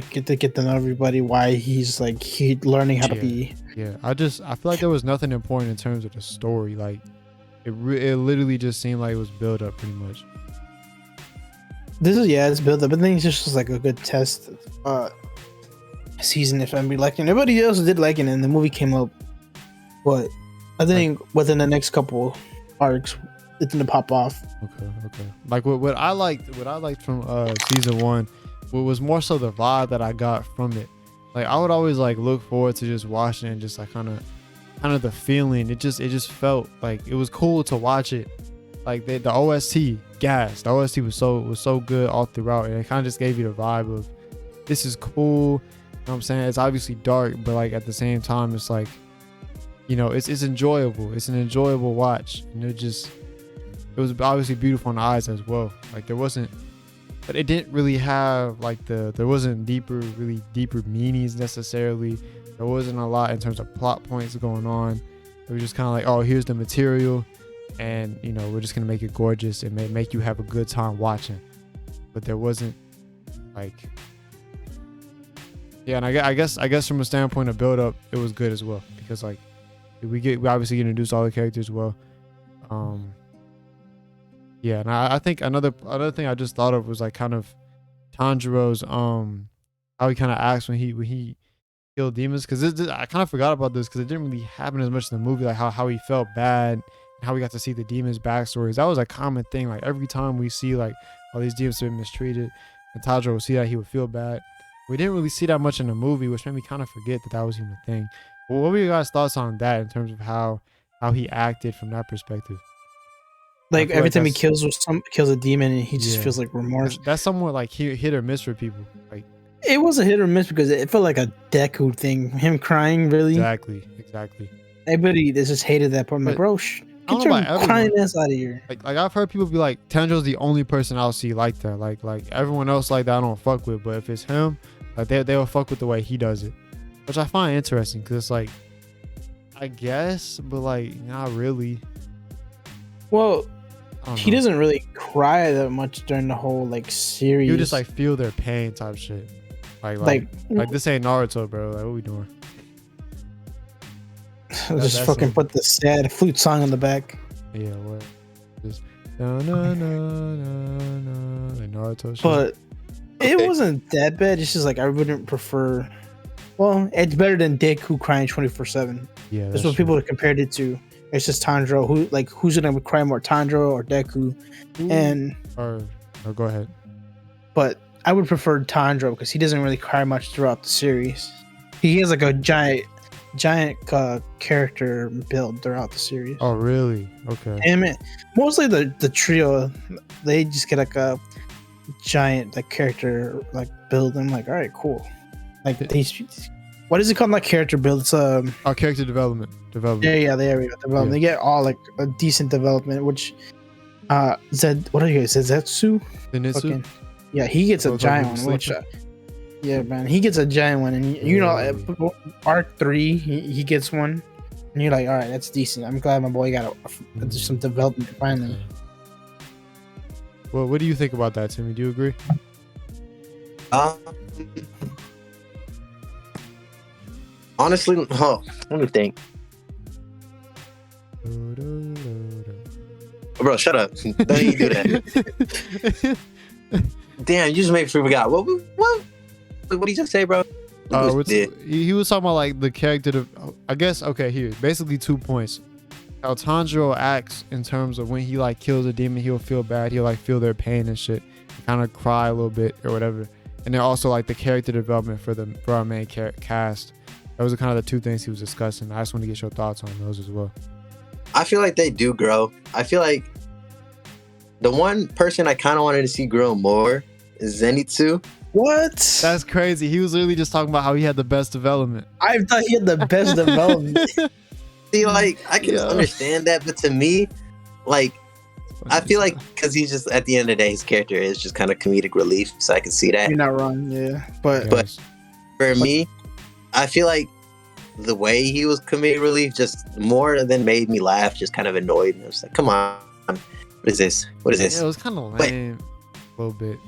get to know everybody, why he's like learning how to be. Yeah, I feel like there was nothing important in terms of the story. Like it literally just seemed like it was built up pretty much. It's built up, but then it's just like a good test season if I'm liking. Everybody else did like it, and the movie came up. But I think within the next couple arcs, it's gonna pop off. Okay. Like what I liked from season 1, what was more so the vibe that I got from it. Like I would always like look forward to just watching it and just like kind of the feeling. It just felt like it was cool to watch it. Like the OST, gas. The OST was so good all throughout, and it kind of just gave you the vibe of this is cool. You know what I'm saying? It's obviously dark, but like at the same time, it's like, you know, it's enjoyable. It's an enjoyable watch, and it was obviously beautiful in the eyes as well. Like but it didn't really have like there wasn't really deeper meanings necessarily. There wasn't a lot in terms of plot points going on. It was just kind of like, oh, here's the material, and you know, we're just gonna make it gorgeous and make you have a good time watching. But there wasn't like, and I guess from a standpoint of build up, it was good as well, because like we obviously get introduced all the characters well. Yeah, and I think another thing I just thought of was like kind of Tanjiro's how he kind of acts when he killed demons, because I kind of forgot about this because it didn't really happen as much in the movie, like how he felt bad and how we got to see the demons backstories. That was a common thing, like every time we see like all these demons have been mistreated and Tanjiro would see that, he would feel bad. We didn't really see that much in the movie, which made me kind of forget that was even a thing. But what were your guys' thoughts on that in terms of how he acted from that perspective? I Like feel every like time he that's kills a demon, and he just yeah, feels like remorse. that's somewhat like hit or miss for people. Like It was a hit or miss because it felt like a Deku thing. Him crying, really. exactly. Everybody just hated that part. I'm like, But bro, I don't get know your about crying everyone. ass out of here. Like I've heard people be like, Tanjiro's the only person I'll see like that. Like everyone else like that I don't fuck with. But if it's him, like they'll fuck with the way he does it, which I find interesting because it's like, I guess, but like not really. Well, I don't he know. doesn't really cry that much during the whole like series. You just like feel their pain type shit. like This ain't Naruto, bro. Like what we doing? just that's fucking it. put the sad flute song in the back. Yeah, what? Just na na na na na like Naruto shit. But it Okay. wasn't that bad. It's just like I wouldn't prefer. Well, it's better than Deku crying 24/7. Yeah, That's what people have compared it to. It's just Tanjiro. Who's gonna cry more, Tanjiro or Deku? And or go ahead. but I would prefer Tanjiro because he doesn't really cry much throughout the series. He has like a giant character build throughout the series. Oh really? Okay. And mostly the trio, they just get like a giant like character like build. I'm like, all right, cool. Like these, what is it called? Like character build. It's Character development. yeah, there we go. Development. Yeah. They get all like a decent development. Which what are you guys? Zetsu? Zenitsu. Fucking, yeah, he gets a Both of giant them one. Which sleeping. yeah, man, he gets a giant one, and you know, arc 3, he gets one, and you're like, all right, that's decent. I'm glad my boy got some development finally. Well, what do you think about that, Timmy? Do you agree? Honestly, let me think. Bro, shut up. Don't even do that. Damn, you just made me forgot. What did you just say, bro? He was talking about like the character. I guess okay. Here, basically 2 points. How Tanjiro acts in terms of when he like kills a demon, he'll feel bad. He'll like feel their pain and shit, kind of cry a little bit or whatever. And then also like the character development for our main cast. Those are kind of the 2 things he was discussing. I just want to get your thoughts on those as well. I feel like they do grow. I feel like the one person I kind of wanted to see grow more is Zenitsu. What? That's crazy. He was literally just talking about how he had the best development. I thought he had the best development. See, like, I can understand that, but to me, like, I feel like because he's just, at the end of the day, his character is just kind of comedic relief, so I can see that. You're not wrong, yeah. But For me, I feel like the way he was comedic relief just more than made me laugh, just kind of annoyed me. I was like, come on, what is this? What is this? Yeah, it was kind of lame a little bit.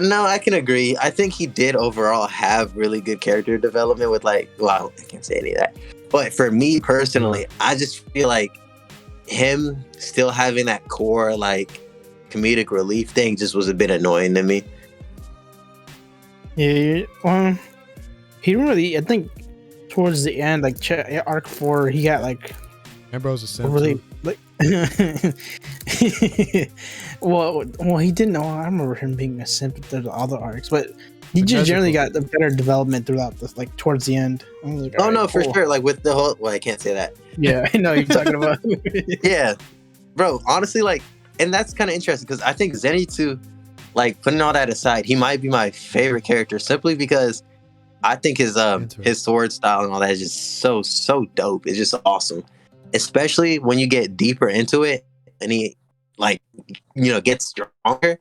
No, I can agree. I think he did overall have really good character development with like, well, I can't say any of that. But for me personally, I just feel like him still having that core like comedic relief thing just was a bit annoying to me. yeah, well, he didn't really. I think towards the end, like arc 4, he got like Ambro's a simp really too. like. well, he didn't know. I remember him being a simp through the other arcs, but he just generally got the better development throughout this, like towards the end. I was like, Oh all no, right, for cool. sure. Like with the whole, well, I can't say that. Yeah, I know what you're talking about. Yeah, bro. Honestly, like, and that's kind of interesting because I think Zenitsu, like, putting all that aside, he might be my favorite character simply because I think his sword style and all that is just so dope. It's just awesome, especially when you get deeper into it and he, like, you know, gets stronger.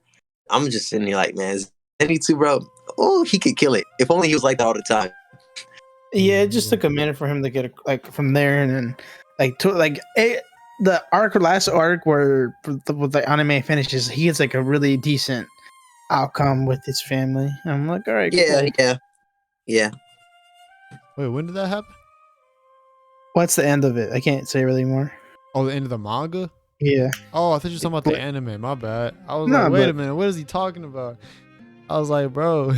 I'm just sitting here like, man, Zenitsu, bro. Oh, he could kill it. If only he was like that all the time. Yeah, it just took a minute for him to get like from there, and then like to like the last arc where the anime finishes, he gets like a really decent outcome with his family. I'm like, all right, cool. Yeah. Wait, when did that happen? What's the end of it? I can't say really more. Oh, the end of the manga? Yeah. Oh, I thought you were talking about the anime. My bad. I was Nah, like, wait a but minute, what is he talking about? I was like, bro.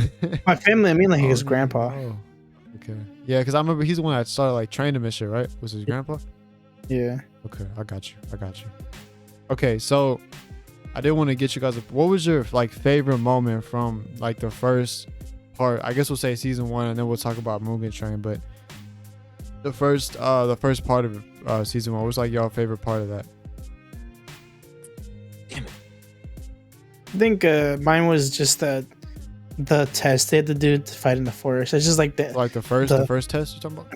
my family, I mean, like I his don't even grandpa. know. Okay. Yeah, because I remember he's the one that started like training him and shit, right? Was his grandpa? Yeah. Okay, I got you. Okay, so I did want to get you guys. What was your like favorite moment from like the first part? I guess we'll say season 1, and then we'll talk about Mugen Train. But the first part of season 1 was like your favorite part of that. I think mine was just the test they had to do to fight in the forest. It's just like Like the first test you're talking about?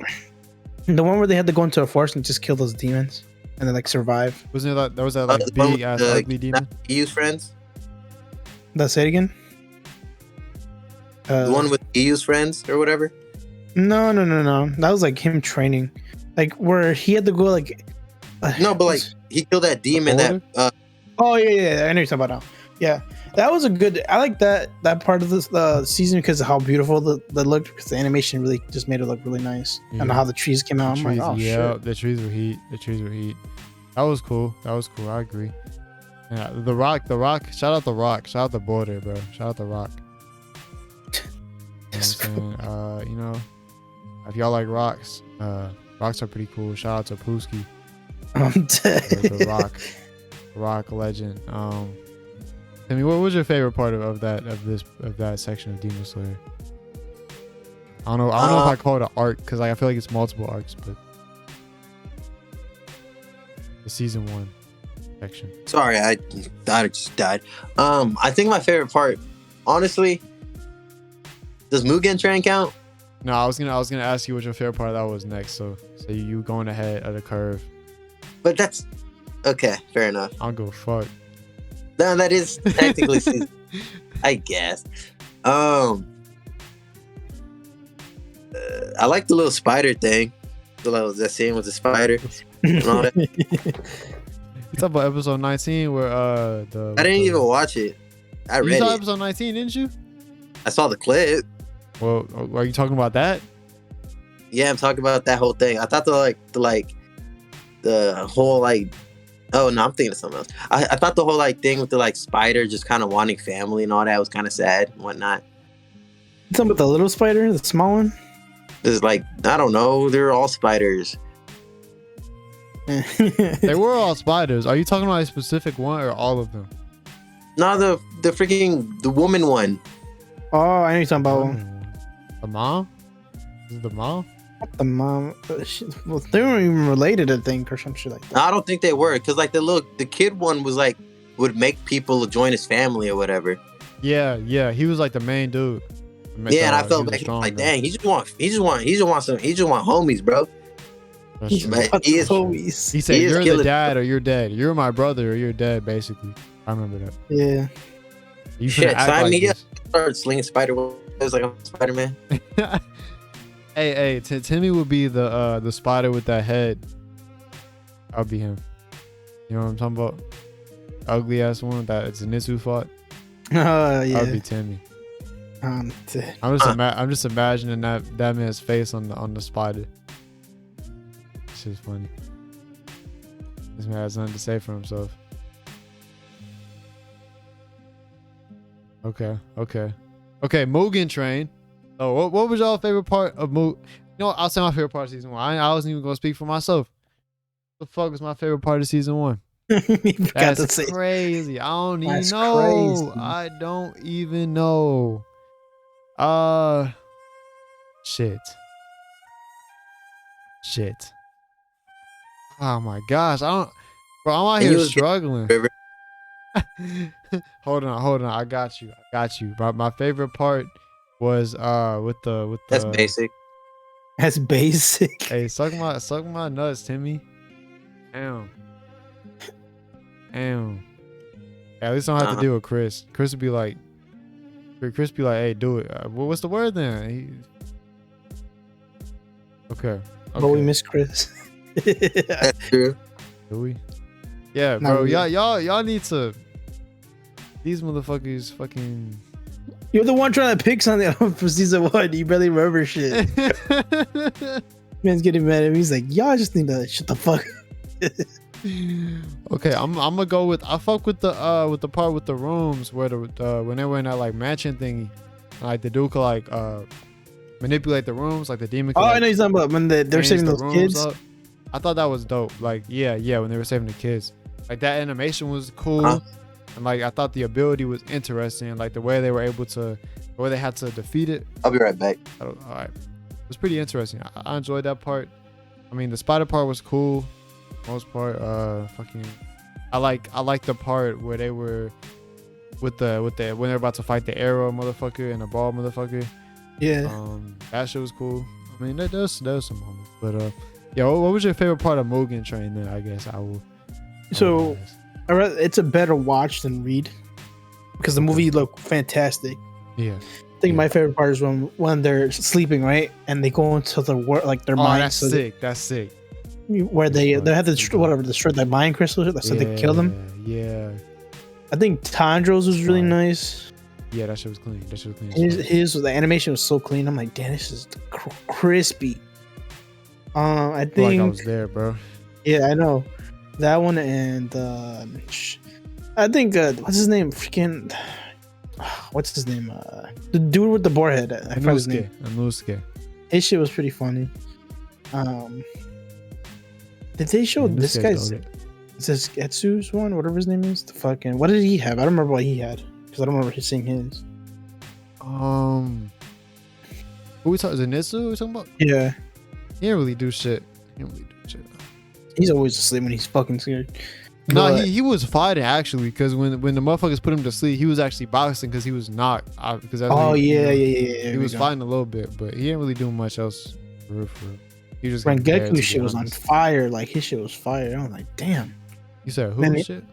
the one where they had to go into a forest and just kill those demons and then like survive. Wasn't it that there was that like the one with big ass the ugly demon? EU's friends. That's it again. The one with EU's friends or whatever. No. That was like him training, like where he had to go like. No, but like he killed that demon that. Oh yeah. I know you're talking about now. Yeah, that was a good. I like that part of this season because of how beautiful the looked. Because the animation really just made it look really nice, and how the trees came out. I'm like, oh shit. The trees were heat. That was cool. I agree. Yeah, the rock. Shout out the rock. Shout out the border, bro. Shout out the rock. You know what I'm saying? You know, if y'all like rocks, rocks are pretty cool. Shout out to Pooski. I'm dead. The rock legend. Timmy, what was your favorite part of that section of Demon Slayer? I don't know if I call it an arc because like I feel like it's multiple arcs, but the season 1 section. Sorry, I just died. I think my favorite part, honestly, does Mugen Train count? No, I was gonna ask you what your favorite part of that was next. So you going ahead of the curve. But that's okay. Fair enough. I'll go fuck. No, that is technically season, I guess. I like the little spider thing. That scene with the spider and all that. You talking about episode 19 where I didn't even watch it. I read You saw it. episode 19, didn't you? I saw the clip. Well, are you talking about that? Yeah, I'm talking about that whole thing. I thought the whole like. Oh no, I'm thinking of something else. I thought the whole like thing with the like spider just kind of wanting family and all that was kind of sad and whatnot. Something with the little spider, the small one. It's like I don't know. They're all spiders. They were all spiders. Are you talking about a specific one or all of them? No, the freaking the woman one. Oh, I know you're talking about The mom? Is it the mom? the mom. Well, they weren't even related, I think, or some shit like that. No, I don't think they were because like the kid one was like would make people join his family or whatever. Yeah. He was like the main dude. Yeah, and I felt like dang, he just want homies, bro. That's true. But he is. Homies. He said, He is "You're the killing- dad, or you're dead. You're my brother, or you're dead." Basically, I remember that. Yeah. You Shit, finna act sign like me up. this. Started slinging spider webs like I'm Spider-Man. Hey, Timmy would be the spider with that head. I'll be him. You know what I'm talking about? Ugly ass one that it's Zenitsu fought. Oh yeah. I'll be Timmy. I'm dead. I'm just imagining that man's face on the spider. It's just funny. This man has nothing to say for himself. Okay. Mugen Train. Oh, what was y'all favorite part of Mugen? You know what? I'll say my favorite part of season 1. I wasn't even gonna speak for myself. What the fuck was my favorite part of season 1? You forgot to That's say. crazy. I don't even That's know. crazy. I don't even know. Shit. Oh my gosh. Bro, I'm out And here you was struggling. River. Hold on. I got you. My favorite part was with the That's basic. That's basic. Hey, suck my nuts, Timmy. Damn. Hey, at least I don't have to deal with Chris. Chris would be like, hey, do it. What's the word then? Okay. But we miss Chris. That's true. Do we? Yeah, Not bro. really. Y'all need to. These motherfuckers fucking. You're the one trying to pick something for season 1. You barely remember shit. Man's getting mad at me. He's like, y'all just need to shut the fuck up. Okay, I'm gonna go with I fuck with the part with the rooms where the when they were in that like mansion thingy, like the dude could like manipulate the rooms, like the demon could Oh, I like know you're talking about when they're change saving the those rooms kids. up. I thought that was dope. Like yeah, when they were saving the kids, like that animation was cool, Huh? and like I thought the ability was interesting, like the way they were able to, the way they had to defeat it. I'll be right back. All right, it was pretty interesting. I enjoyed that part. I mean, the spider part was cool. Most part, fucking, I like the part where they were with the when they're about to fight the arrow motherfucker and the ball motherfucker. Yeah. That shit was cool. I mean, there was some moments, but yeah. What was your favorite part of Mugen Train? Then I guess I will. So, it's a better watch than read because the movie looked fantastic. Yeah. I think my favorite part is when they're sleeping, right, and they go into the world, like their mind. That's sick. That's sick. Where they have to destroy that mind crystal so they can kill them. Yeah. I think Tanjiro's was really nice. Yeah, that shit was clean. The animation was so clean. I'm like, damn, this is crispy. I think like I was there, bro. Yeah, I know that one, and I think what's his name? Freaking, what's his name? The dude with the boar head. I forgot his name. Anusuke. His shit was pretty funny. Did they show this guy's? It says Etsu's one, whatever his name is. The fucking, what did he have? I don't remember what he had because I don't remember seeing his. Who we talking? Is it Nitsu we talking about? Yeah. He didn't really do shit. He's always asleep when he's fucking scared. No, he was fighting actually because when the motherfuckers put him to sleep, he was actually boxing because he was knocked. Because he was fighting a little bit, but he didn't really do much else. For real. He just Rengoku's shit was on fire. Like his shit was fire. I was like, damn. You said who shit?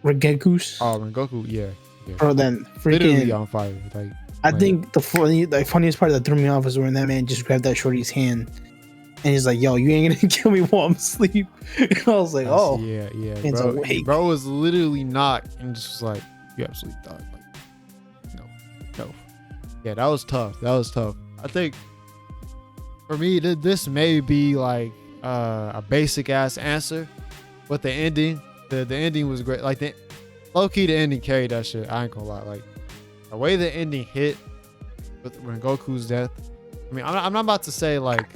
Rengoku's. Oh, Rengoku, yeah. Bro, then literally freaking on fire. I think the funniest part that threw me off is when that man just grabbed that shorty's hand. And he's like, yo, you ain't gonna kill me while I'm asleep. And I was like, oh. Yeah. Bro was literally knocked and just was like, you absolutely thought. Like, no. Yeah, that was tough. I think for me, this may be like a basic ass answer. But the ending, the ending was great. Like, low key, the ending carried that shit. I ain't gonna lie. Like, the way the ending hit when Goku's death. I mean, I'm not about to say like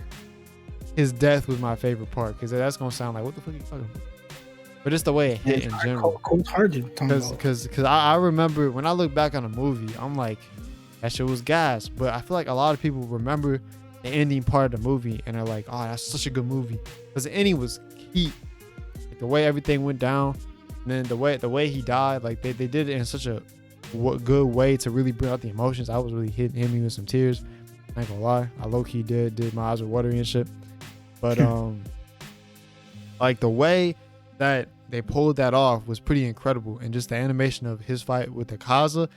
his death was my favorite part because that's gonna sound like what the fuck are you talking about? But it's the way it hit in general. Because I remember when I look back on the movie, I'm like, that shit was gas. But I feel like a lot of people remember the ending part of the movie and they're like, oh, that's such a good movie because the ending was key. Like, the way everything went down, and then the way he died, like they did it in such a good way to really bring out the emotions. I was really hitting me with some tears. I ain't gonna lie, I low key did my eyes were watering and shit. But like the way that they pulled that off was pretty incredible, and just the animation of his fight with the Kaza,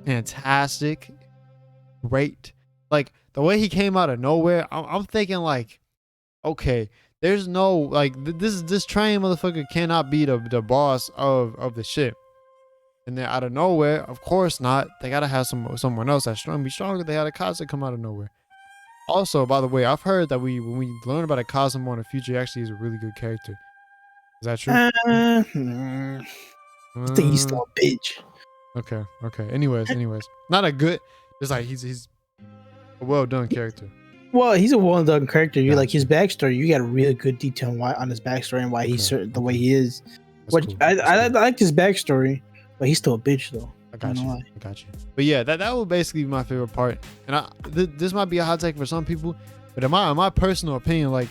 fantastic, great. Like the way he came out of nowhere, I'm thinking like, okay, there's no like this train motherfucker cannot be the boss of the ship. And then out of nowhere, of course not. They gotta have someone else that's strong. Be stronger. They had a Kaza come out of nowhere. Also, by the way, I've heard that when we learn about a Kaza more in the future, he actually is a really good character. Is that true? I think he's still a bitch. Okay. Anyways, not a good. Just like he's a well done character. Well, he's a well done character. You like his backstory. You got a really good detail on his backstory and why he's the way he is. What cool. I like his backstory. But he's still a bitch, though. I got you. But yeah, that would basically be my favorite part. And this might be a hot take for some people, but in my personal opinion, like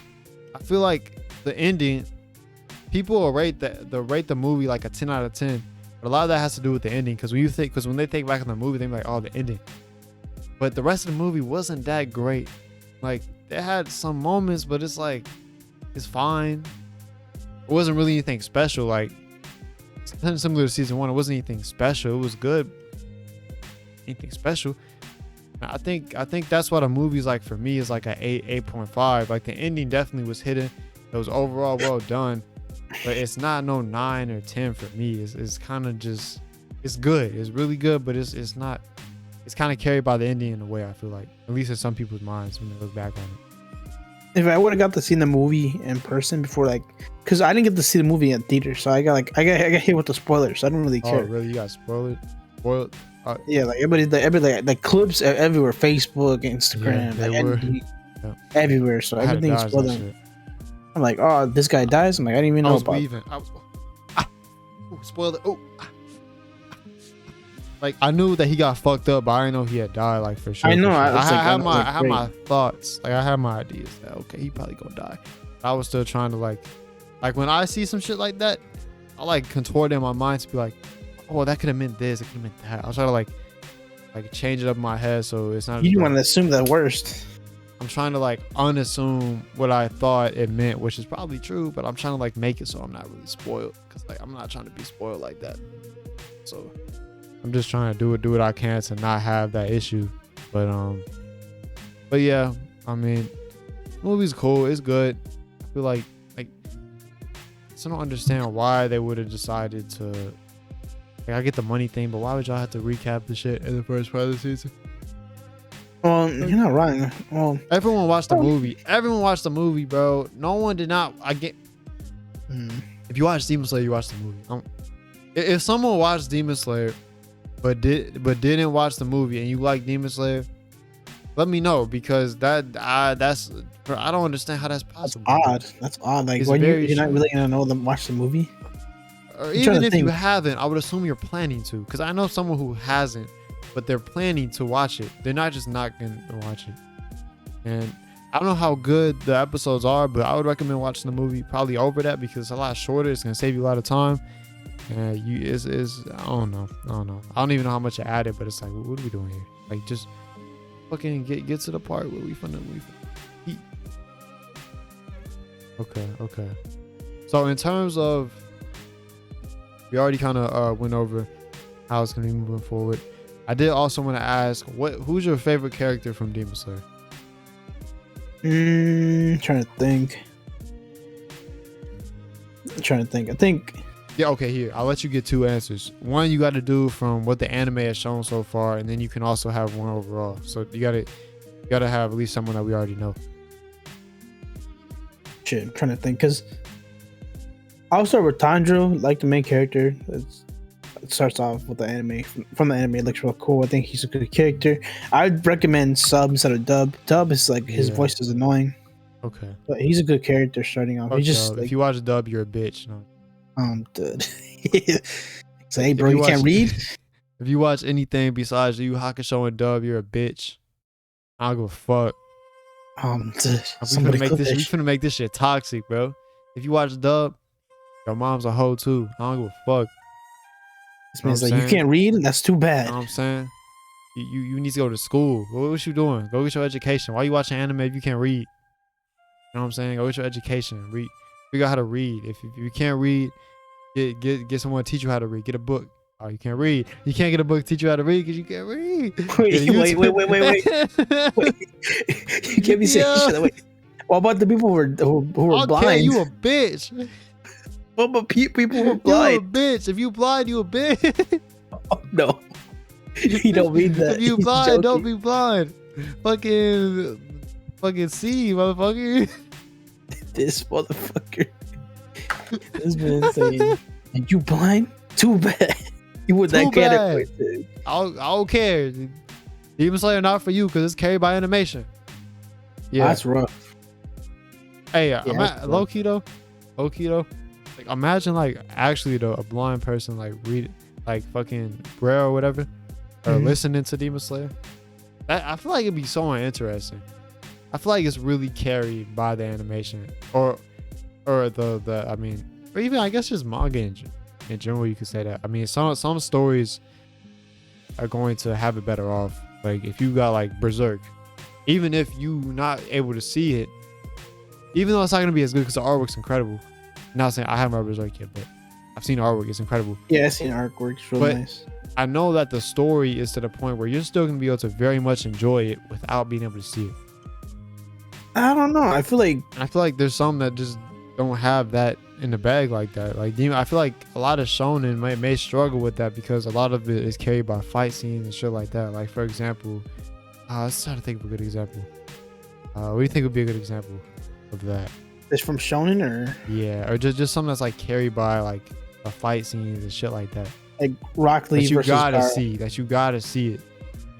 I feel like the ending, people will rate the movie like a 10 out of 10. But a lot of that has to do with the ending, because when they think back on the movie, they're like, oh, the ending. But the rest of the movie wasn't that great. Like they had some moments, but it's like it's fine. It wasn't really anything special. Like, similar to season 1, it wasn't anything special. It was good. Anything special. I think that's what a movie's like for me is like a 8.5. Like the ending definitely was hidden. It was overall well done, but it's not no 9 or 10 for me. It's kind of just, it's good. It's really good, but it's not. It's kind of carried by the ending in a way, I feel like, at least in some people's minds when they look back on it. if I would have got to see the movie in person before, like, because I didn't get to see the movie in theater, so I got hit with the spoilers. So I didn't really care. Oh, really? You got spoiled? Spoiled? Yeah, like everybody like clips everywhere, Facebook, Instagram, they like, were. Yeah. Everywhere. So everything's spoiled. I'm like, oh, this guy dies. I'm like, I didn't even know about. Spoiled it. Like I knew that he got fucked up, but I didn't know he had died. Like for sure. I know. Sure. I had my thoughts. Like I had my ideas that okay, he probably gonna die. I was still trying to like when I see some shit like that, I like contort it in my mind to be like, oh, that could have meant this. It could have meant that. I'll try to like change it up in my head so it's not. You want to assume the worst. I'm trying to like unassume what I thought it meant, which is probably true, but I'm trying to like make it so I'm not really spoiled because like I'm not trying to be spoiled like that. So I'm just trying to do what I can to not have that issue. But yeah, I mean, the movie's cool. It's good. I feel like I don't understand why they would have decided to. Like, I get the money thing, but why would y'all have to recap the shit in the first part of the season? Well, you're not wrong. Well, everyone watched the movie. Everyone watched the movie, bro. No one did not. If you watch Demon Slayer, you watched the movie. If someone watched Demon Slayer, but didn't watch the movie, and you like Demon Slayer, let me know because that's I don't understand how that's possible. That's odd. Like when you're not really gonna know them watch the movie. Or even if you haven't, I would assume you're planning to, because I know someone who hasn't, but they're planning to watch it. They're not just not going to watch it. And I don't know how good the episodes are, but I would recommend watching the movie probably over that because it's a lot shorter. It's going to save you a lot of time. And I don't know. I don't even know how much I added, but it's like, what are we doing here? Like, just fucking get to the part where we finna eat. Okay. So in terms of, we already kind of went over how it's going to be moving forward. I did also want to ask, who's your favorite character from Demon Slayer? Trying to think. I think. Yeah, okay, here. I'll let you get two answers. One you got to do from what the anime has shown so far, and then you can also have one overall. So you got to have at least someone that we already know. Shit, I'm trying to think, because I'll start with Tanjiro, like the main character. It starts off with the anime. From the anime, it looks real cool. I think he's a good character. I'd recommend Sub instead of Dub. Dub is like, his voice is annoying. Okay. But he's a good character starting off. He's just like, if you watch Dub, you're a bitch. No. Dude. So, hey, bro, you can't read? If you watch anything besides Yu Hakusho and Dub, you're a bitch. I don't give a fuck. Dude. We finna make this shit toxic, bro. If you watch Dub, your mom's a hoe too. I don't give a fuck. This means like you can't read? That's too bad. You know what I'm saying? You need to go to school. What you doing? Go get your education. Why you watching anime if you can't read? You know what I'm saying? Go get your education. Read. Figure out how to read. If you can't read, get someone to teach you how to read. Get a book. Oh, you can't read. You can't get a book to teach you how to read because you can't read. Wait. You can't be saying shit that way. What about the people who are blind? Okay, you a bitch. What about people who are blind? You a bitch. If you blind, you a bitch. Oh, no. You don't mean that. If you blind, don't be blind. Fucking see, motherfucker. This motherfucker. This man saying, and you blind? Too bad. You would that category. I don't care. Demon Slayer not for you because it's carried by animation. Yeah, that's rough. Hey, low key though. Like, imagine like actually though a blind person like read like fucking Braille or whatever, or listening to Demon Slayer. I feel like it'd be so interesting. I feel like it's really carried by the animation or the I mean, or even I guess just manga in general. You could say that. I mean, some stories are going to have it better off. Like if you got like Berserk, even if you not able to see it, even though it's not gonna be as good because the artwork's incredible. I'm not saying I haven't read Berserk yet, but I've seen artwork. It's incredible. Yeah, I've seen artwork. It's really nice. I know that the story is to the point where you're still gonna be able to very much enjoy it without being able to see it. I don't know. I feel like there's some that just don't have that in the bag like that. Like I feel like a lot of shonen may struggle with that because a lot of it is carried by fight scenes and shit like that. Like for example, let's try to think of a good example. What do you think would be a good example of that? It's from Shonen or Yeah, or just something that's like carried by like a fight scenes and shit like that. like Rock Lee That you versus gotta Gaara. see. That you gotta see it.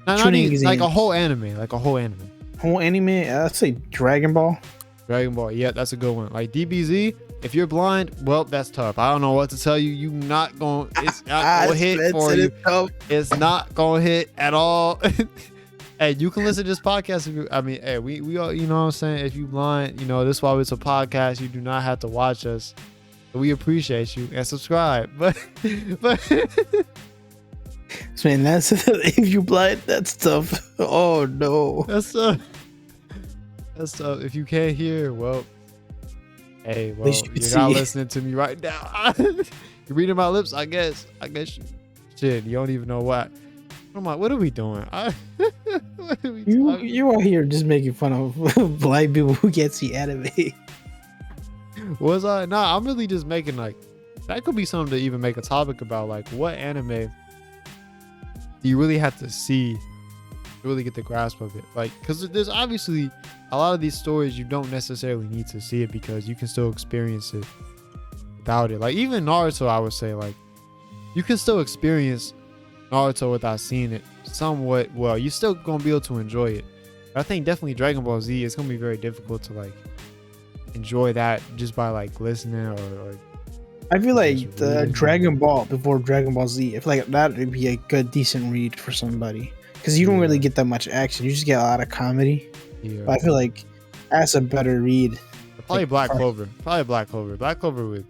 Not Tuning even, like a exams. whole anime. Like a whole anime. Whole anime. I'd say Dragon Ball. Dragon Ball. Yeah, that's a good one. Like DBZ. If you're blind, well, that's tough. I don't know what to tell you. You not going. It's not gonna hit for you. It's not gonna hit at all. Hey, you can listen to this podcast. If you, I mean, hey, we all, you know what I'm saying? If you blind, you know, this is why it's a podcast. You do not have to watch us. But we appreciate you and subscribe. But Man, that's if you blind, that's tough. Oh no. that's tough. That's tough. If you can't hear, well, hey, well, least you can you're not see. listening to me right now. You're reading my lips, I guess. You, shit, you don't even know what. I'm like, what are we doing? What are we talking? You out here just making fun of blind people who can't see anime. Was I? Nah, I'm really just making like, that could be something to even make a topic about. Like, what anime do you really have to see to really get the grasp of it? Like, because there's obviously a lot of these stories you don't necessarily need to see it because you can still experience it without it. Like, even Naruto, I would say, like, you can still experience Naruto without seeing it somewhat well. You're still gonna be able to enjoy it. I think definitely Dragon Ball Z is gonna be very difficult to like enjoy that just by like listening or I feel like just the reading. Dragon Ball before Dragon Ball Z, I feel like that would be a good, decent read for somebody. Because you don't really get that much action. You just get a lot of comedy. yeah. But I feel like that's a better read. Probably like, Black or- Clover. Probably Black Clover. Black Clover would.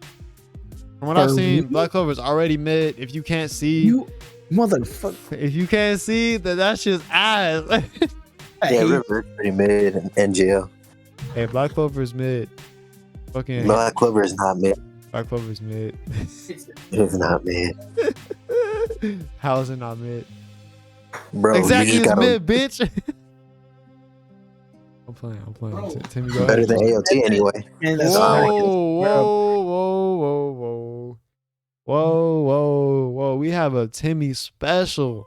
From what I've Or seen, really? Black Clover is already mid. If you can't see, You motherfucker. if you can't see, then that's just ass. Yeah, River pretty mid and NGL. Hey, Black Clover is mid. Fucking Black Clover is not mid. Black Clover is mid. It is not mid. How is it not mid? Bro, Exactly, you it's just gotta mid, bitch. I'm playing. Timmy, go better ahead. than AOT anyway. Man, that's Whoa. We have a Timmy special.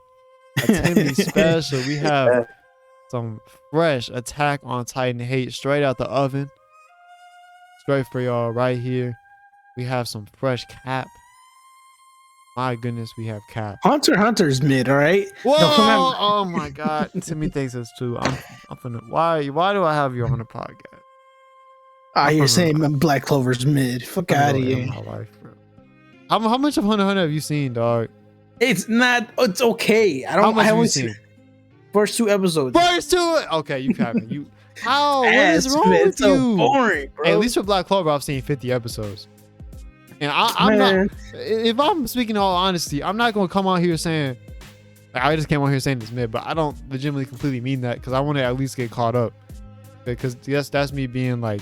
A Timmy special. We have some fresh Attack on Titan hate straight out the oven. Straight for y'all right here. We have some fresh Cap. My goodness, we have Cap. Hunter x Hunter's mid, all right? Whoa! No, come on. Oh my God, Timmy thinks it's too. I'm finna. Why do I have you on the podcast? You're saying Black Clover's mid. Fuck I'm out of gonna here. end my life, bro. How much of Hunter x Hunter have you seen, dog? It's not. It's okay. I How don't. much I have you haven't seen? seen first 2 episodes. First two. Okay, you haven't. You. How? What is wrong man, with it's so you? boring, bro. Hey, at least for Black Clover, I've seen 50 episodes. And I'm Man. not. If I'm speaking in all honesty, I'm not gonna come out here saying. Like, I just came out here saying this mid, but I don't legitimately completely mean that because I want to at least get caught up. Because that's me being like,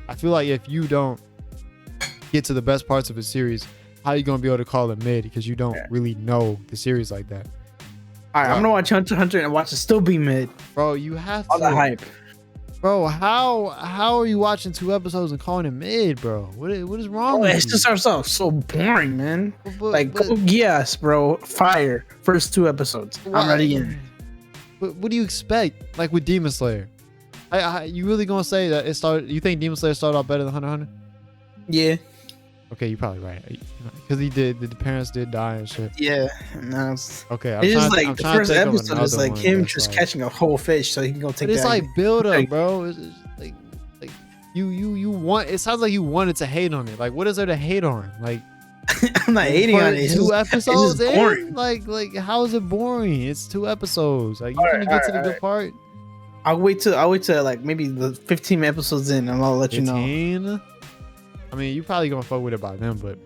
I feel like if you don't get to the best parts of a series, how you gonna be able to call it mid? Because you don't really know the series like that, All right, I'm gonna watch Hunter x Hunter and watch it still be mid. bro. You have All the to, hype. bro. How are you watching 2 episodes and calling it mid, bro? What is wrong Oh, with it's you? just ourselves so boring, man. But- Like, but- yes, bro. Fire. First 2 episodes. I'm ready in. But what do you expect? Like with Demon Slayer, you really gonna say that it started? You think Demon Slayer started out better than Hunter x Hunter? Yeah. Okay, you're probably right. Because the parents did die and shit. Yeah. No, it's Okay, I'm just trying, like I'm the trying to first think of episode is another like one him that's just like- catching a whole fish so he can go take But it's that. like build up, like- bro. It's like you want. It sounds like you wanted to hate on it. Like what is there to hate on? Like I'm not hating on it. It's 2 just, episodes just in? boring. Like how is it boring? It's 2 episodes. Like you Alright, can get to the alright, good part. I'll wait till like maybe the 15 episodes in and I'll let you know. 15? I mean, you probably gonna fuck with it by then, but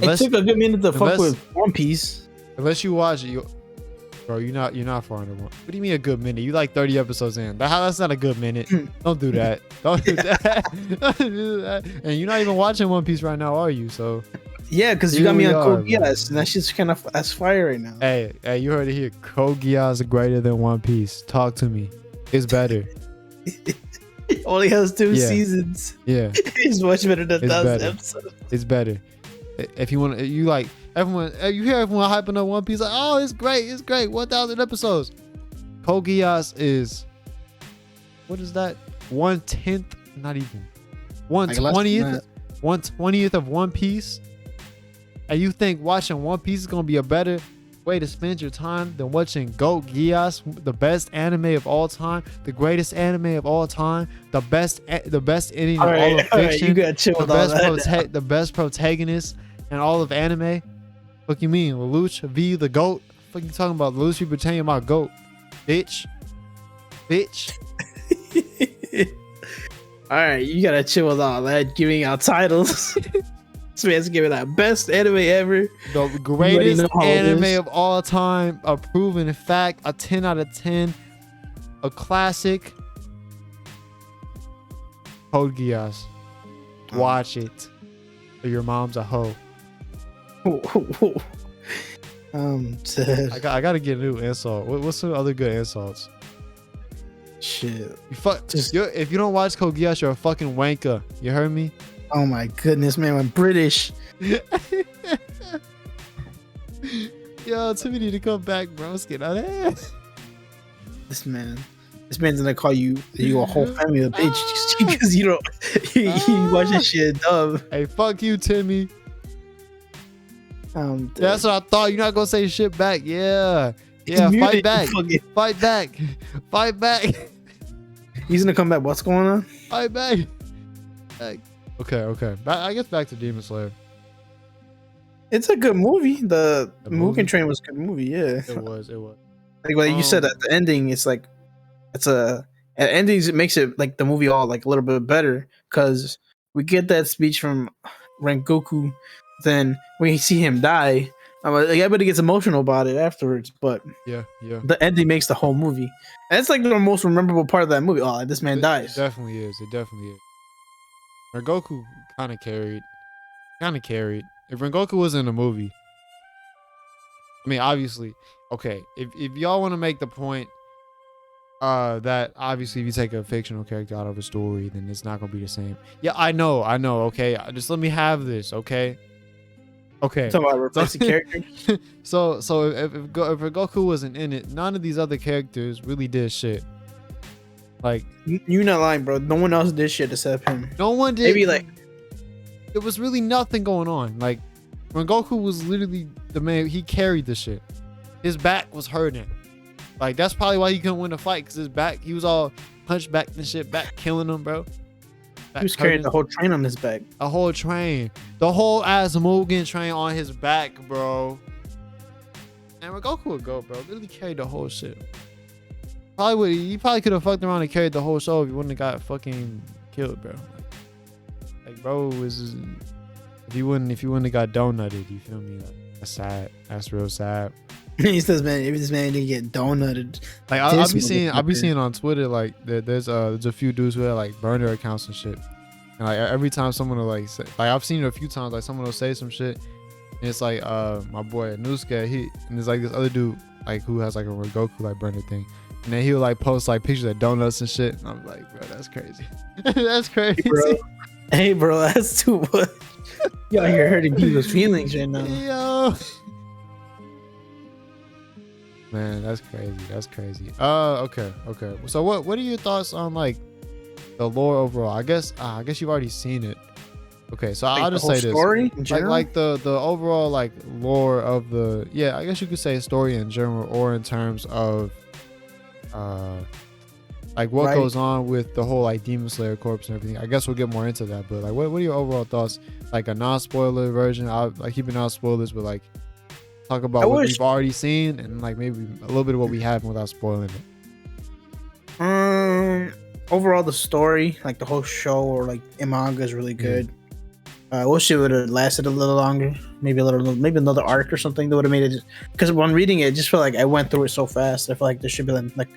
It took a good minute to fuck unless- with One Piece. unless you watch it, bro, you're not far into one. What do you mean a good minute? You like 30 episodes in. That's not a good minute. Don't do that. Don't do that. Don't do that. And you're not even watching One Piece right now, are you? So Yeah, because you Here got me we on are, Code bro. Geass, and that shit's kind of that's fire right now. hey, you heard it here. Code Geass is greater than One Piece. Talk to me. It's better. Only has 2 Yeah. seasons. Yeah, It's much better than It's 1,000 better. episodes. it's better. If you want, you like everyone. You hear everyone hyping up One Piece, like, oh, it's great, 1,000 episodes. Code Geass is what is that? 1/10, not even Like less than 1/20th, that. 1/20th of One Piece. And you think watching One Piece is gonna be a better way to spend your time than watching Goat Geass, the best anime of all time, the greatest anime of all time, the best ending in all of all right, fiction, you gotta chill the with all that. the best protagonist in all of anime. What you mean, Lelouch V the goat? What you talking about? Lelouch be pretending about goat, bitch. All right, you gotta chill with all that, giving out titles. This man's giving that best anime ever. The You greatest already know how it anime is. of all time, a proven fact, a 10 out of 10, a classic. Code Geass. Watch it. Or your mom's a hoe. Dead. I gotta get a new insult. What's some other good insults? Shit. You fuck. Just- If you don't watch Code Geass, you're a fucking wanker. You heard me? Oh my goodness, man, went British. Yo, Timmy need to come back, bro. Let's get out of here. This man's gonna call you a whole family of bitch just because you don't you watch this shit dumb. Hey, fuck you, Timmy. Dead. That's what I thought. You're not gonna say shit back. Yeah. Yeah, He's fight muted, back. fucking- Fight back. Fight back. He's gonna come back. What's going on? Fight back. Okay. I guess back to Demon Slayer. It's a good movie. The movie? Mugen Train was a good movie. Yeah, It was. like you said at the ending, it's like at endings it makes it like the movie all like a little bit better because we get that speech from Rengoku. Then when you see him die, like, everybody gets emotional about it afterwards. But Yeah. the ending makes the whole movie. And it's like the most memorable part of that movie. Oh, this man dies. It definitely is. Rengoku kind of carried. If Rengoku was in a movie, I mean, obviously, okay. If y'all want to make the point, that obviously if you take a fictional character out of a story, then it's not gonna be the same. Yeah, I know. Okay, just let me have this. Okay. Talking about replacing characters. So if Rengoku wasn't in it, none of these other characters really did shit. Like, You're not lying, bro. No one else did shit except him. no one did. Maybe like There was really nothing going on. Like, Rengoku was literally the man. He carried the shit. His back was hurting. Like, that's probably why he couldn't win the fight, because his back, he was all hunchbacked and shit, back killing him, bro. Back he was carrying hurting. the whole train on his back. A whole train. The whole ass Mugen train on his back, bro. And Rengoku would go, bro. Literally carried the whole shit. He probably could have fucked around and carried the whole show if he wouldn't have got fucking killed, bro. Like bro, was if you wouldn't have got donutted, you feel me? Like, that's sad. That's real sad. He says, "Man, if this man didn't get donutted, Like I'll This be seeing motherfucker. on Twitter like there's a few dudes who have like burner accounts and shit. And like every time someone will like say, like I've seen it a few times, like someone will say some shit, and it's like my boy Nusuke, and there's like this other dude like who has like a Rengoku like burner thing. And then he'll like post like pictures of donuts and shit. And I'm like, bro, that's crazy. That's crazy. bro, hey, bro, that's too much. You out here hurting people's feelings right now." Yo. Man, that's crazy. Okay. So what are your thoughts on like the lore overall? I guess you've already seen it. Okay, so Like, I'll the just whole say this. story in general? Like the overall like lore of the, yeah, I guess you could say story in general, or in terms of like what Right. goes on with the whole like Demon Slayer corpse and everything. I guess we'll get more into that, but like what are your overall thoughts? Like a non-spoiler version. I'll like keeping out spoilers, but like talk about I what wish- we've already seen and like maybe a little bit of what we haven't without spoiling it. Overall, the story, like the whole show or like in manga, is really good. I wish it would have lasted a little longer, maybe another arc or something that would have made it. Because when reading it, I just felt like I went through it so fast. I feel like there should be like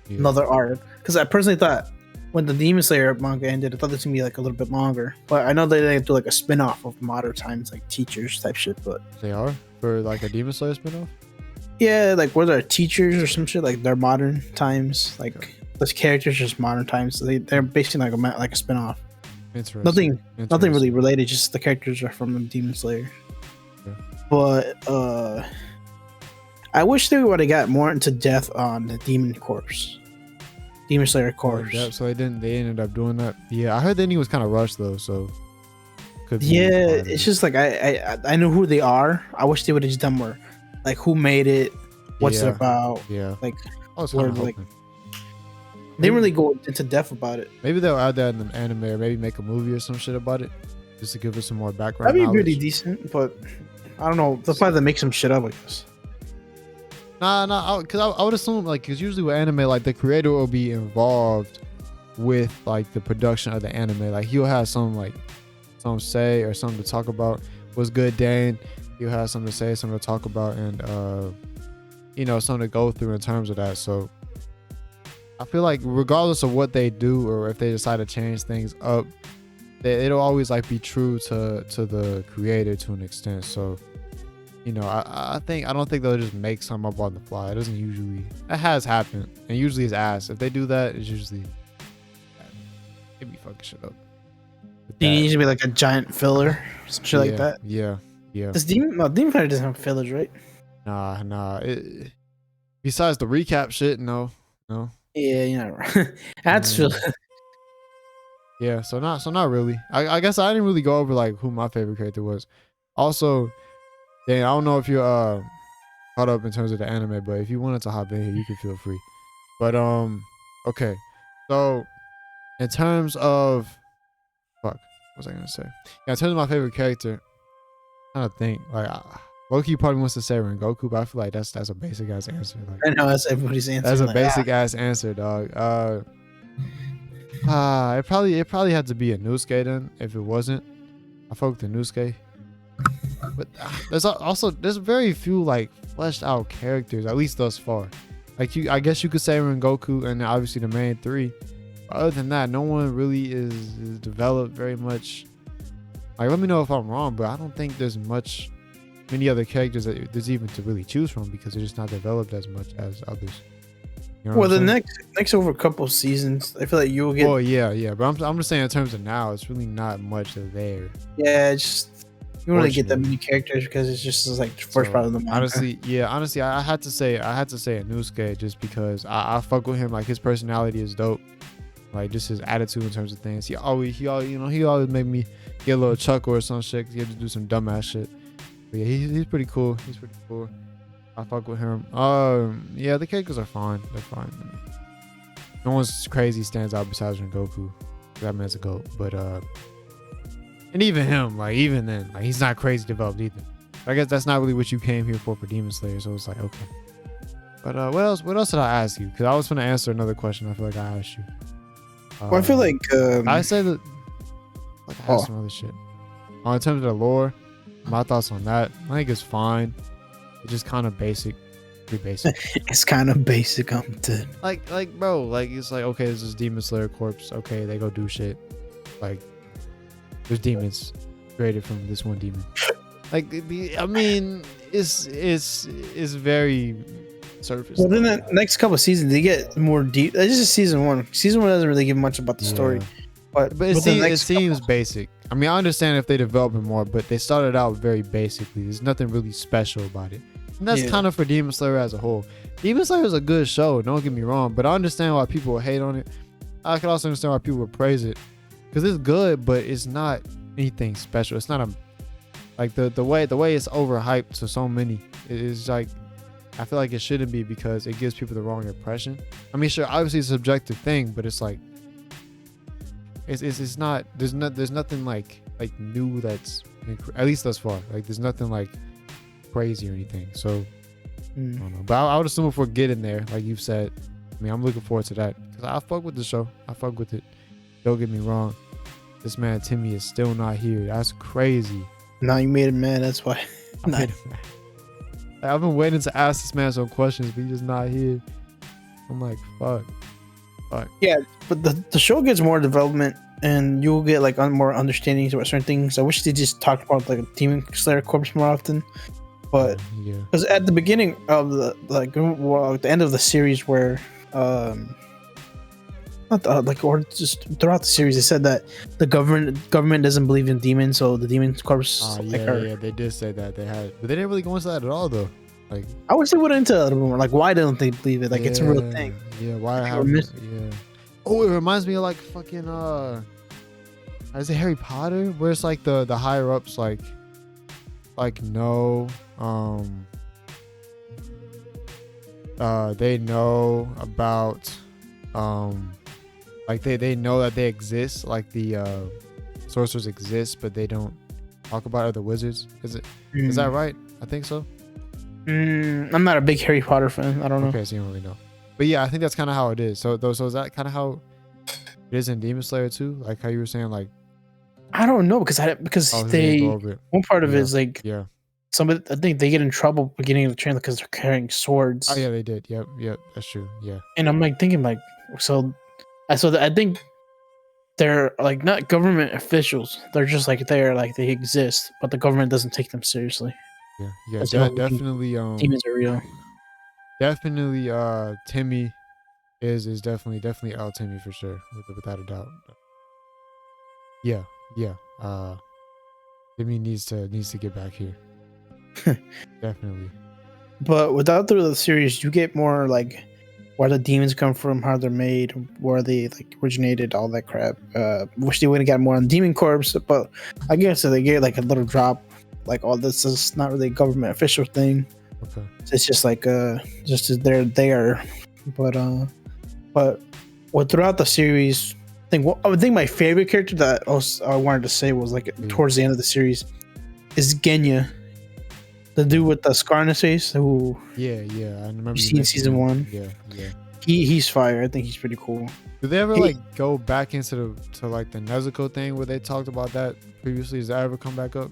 Yeah. another arc. Because I personally thought when the Demon Slayer manga ended, I thought this would be like a little bit longer. But I know they do like a spin-off of modern times, like teachers type shit. But They are for like a Demon Slayer spinoff. yeah, like were there teachers or some shit? Like they're modern times. Like those characters just modern times. So they're basically like a spin-off. Interesting. Nothing really related, just the characters are from the Demon Slayer. Yeah. But I wish they would have got more into depth on the demon corpse. Demon Slayer Oh, Corps. yep, so they ended up doing that. Yeah, I heard the ending was kind of rushed though, so could be Yeah, part of it's it. just like I know who they are. I wish they would have just done more, like who made it, what's it Yeah. about. Yeah. Like I was where, kind of like, hoping. they didn't really go into depth about it. Maybe they'll add that in the anime, or maybe make a movie or some shit about it, just to give us some more background That'd be knowledge. really decent, but I don't know. They'll probably make some shit up, I guess. Nah, because I would assume, like, because usually with anime, like, the creator will be involved with, like, the production of the anime. Like, he'll have some say or something to talk about. What's good, Dane? He'll have something to say, something to talk about, and something to go through in terms of that. So I feel like regardless of what they do or if they decide to change things up, it'll always, like, be true to the creator to an extent. So I don't think they'll just make something up on the fly. It doesn't usually. That has happened, and usually it's ass. If they do that, it's usually they be fucking shit up. It needs to be like a giant filler, some shit like that. Yeah. Because Demon Slayer doesn't have fillers, right? Nah. Besides the recap shit, no. Yeah, that's filler. Yeah, so not really. I guess I didn't really go over like who my favorite character was. Also, Dan, I don't know if you're caught up in terms of the anime, but if you wanted to hop in here, you can feel free. But okay. So in terms of what was I gonna say? Yeah, in terms of my favorite character, I'm trying to think. Like Loki probably wants to say Rengoku, but I feel like that's a basic ass answer. Like, I know that's everybody's answer. that's a basic ass answer, dog. It probably had to be a Nosuke then. If it wasn't, I fuck with the Nosuke. But there's very few like fleshed out characters, at least thus far. Like I guess you could say Rengoku and obviously the main three. But other than that, no one really is developed very much. Like, let me know if I'm wrong, but I don't think there's many other characters that there's even to really choose from because they're just not developed as much as others. You know Well, what I'm the saying? next over a couple seasons, I feel like you'll get. Oh yeah, but I'm just saying in terms of now, it's really not much there. Yeah, it's just you don't really get that many characters because it's just like the first part of the manga. Honestly, I had to say a Nosuke just because I fuck with him. Like, his personality is dope. Like, just his attitude in terms of things. He always made me get a little chuckle or some shit. 'Cause he had to do some dumbass shit. But yeah, he's pretty cool. I fuck with him. Yeah, the characters are fine. They're fine. No one's crazy stands out besides Rengoku. That man's a goat. But and even him, like, even then, like, he's not crazy developed either. I guess that's not really what you came here for Demon Slayer. So it's like, okay. But what else did I ask you? Because I was gonna answer another question. I feel like I asked you. Well, I feel like I said that. Like, I asked some other shit. In terms of the lore, my thoughts on that, I think it's fine. It's just kind of basic, pretty basic. It's kind of basic. I'm dead. Like, bro, like, it's like, okay, this is Demon Slayer corpse. Okay, they go do shit. Like, there's demons created from this one demon. Like, I mean, it's very surface. Well, then the next couple of seasons they get more deep. This is season one. Season one doesn't really give much about the story, but it seems basic. I mean, I understand if they develop it more, but they started out very basically. There's nothing really special about it. And that's kind of for Demon Slayer as a whole. Demon Slayer is a good show, don't get me wrong, but I understand why people would hate on it. I can also understand why people would praise it. Because it's good, but it's not anything special. It's not like the way it's overhyped to so many. It's like, I feel like it shouldn't be because it gives people the wrong impression. I mean, sure, obviously it's a subjective thing, but it's like, it's not, there's nothing like new that's, at least thus far, like there's nothing like crazy or anything. So I don't know, but I would assume if we're getting there, like you've said, I mean, I'm looking forward to that because I fuck with the show. I fuck with it. Don't get me wrong. This man Timmy is still not here. That's crazy. Now you made him mad. That's why. I've been waiting to ask this man some questions, but he's just not here. I'm like, fuck. Yeah, but the show gets more development, and you'll get like more understandings about certain things. I wish they just talked about like Demon Slayer corpse more often. But because at the beginning of the end of the series, where or just throughout the series, they said that the government doesn't believe in demons, so the demon corpse. They did say that they had, but they didn't really go into that at all, though. Like, I wish they would into it a little more. Like, why don't they believe it? Like, it's a real yeah, thing. Yeah, why Like, have yeah. Oh, it reminds me of like fucking is it Harry Potter? Where it's like the higher ups like no they know about like they know that they exist, like the sorcerers exist, but they don't talk about other wizards. Is that right? I think so. I'm not a big Harry Potter fan. I don't know. Okay, so you don't really know. But yeah, I think that's kind of how it is. So is that kind of how it is in Demon Slayer too? Like how you were saying, like, I don't know because they go over it. one part of it Yeah. is like Yeah. somebody, I think they get in trouble beginning of the trailer because they're carrying swords. Oh yeah, they did. Yep, that's true. Yeah. And I'm like thinking like, I think they're like not government officials. They're just like they exist, but the government doesn't take them seriously. Yeah. That's the whole Definitely. Demons are real. Definitely. Timmy is definitely L Timmy for sure, without a doubt. Yeah. Timmy needs to get back here. Definitely. But without the series, you get more like where the demons come from, how they're made, where they like originated, all that crap. Wish they would have got more on Demon Corps, but I guess they get like a little drop. Like all this is not really a government official thing. Okay. It's just like just as they're there. But throughout the series, I think my favorite character that I wanted to say was like towards the end of the series is Genya. The dude with the scar on his face, who I remember you seen in season 1. Yeah. He's fire. I think he's pretty cool. Did they ever like go back into like the Nezuko thing where they talked about that previously? Does that ever come back up?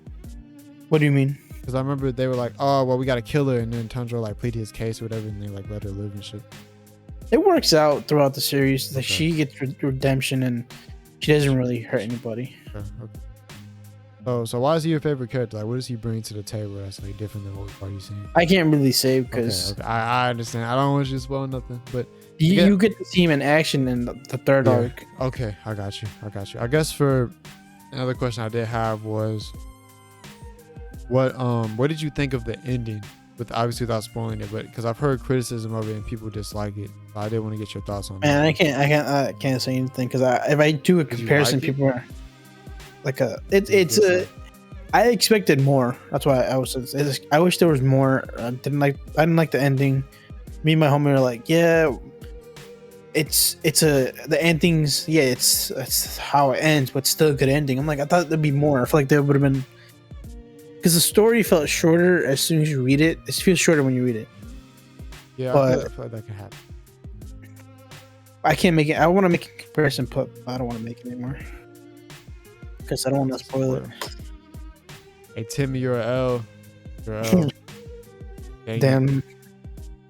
What do you mean? Because I remember they were like, oh well, we gotta kill her, and then Tundra like pleaded his case or whatever, and they like let her live and shit. It works out throughout the series. Like Okay. she gets redemption and she doesn't really hurt anybody. Okay. So why is he your favorite character? Like, what does he bring to the table that's like different than what we've already seen? I can't really say because Okay. I understand. I don't want you to spoil nothing, but you get to see him in action in the third Yeah. arc. Okay, I got you. I guess for another question I did have was, what did you think of the ending? With obviously without spoiling it, but because I've heard criticism of it and people dislike it, so I did want to get your thoughts on it. Man, I can't say anything because if I do a Did you comparison, like it? people are like I expected more. That's why I wish there was more. I didn't like the ending. Me and my homie were like, yeah, the endings. Yeah, it's how it ends, but still a good ending. I'm like, I thought there'd be more. I feel like there would have been, because the story felt shorter as soon as you read it. It feels shorter when you read it. Yeah, but I feel like that can happen. I can't make it. I want to make a comparison, but I don't want to make it anymore because I don't want to spoil it. Hey Timmy, you're a L. You're a L. Damn.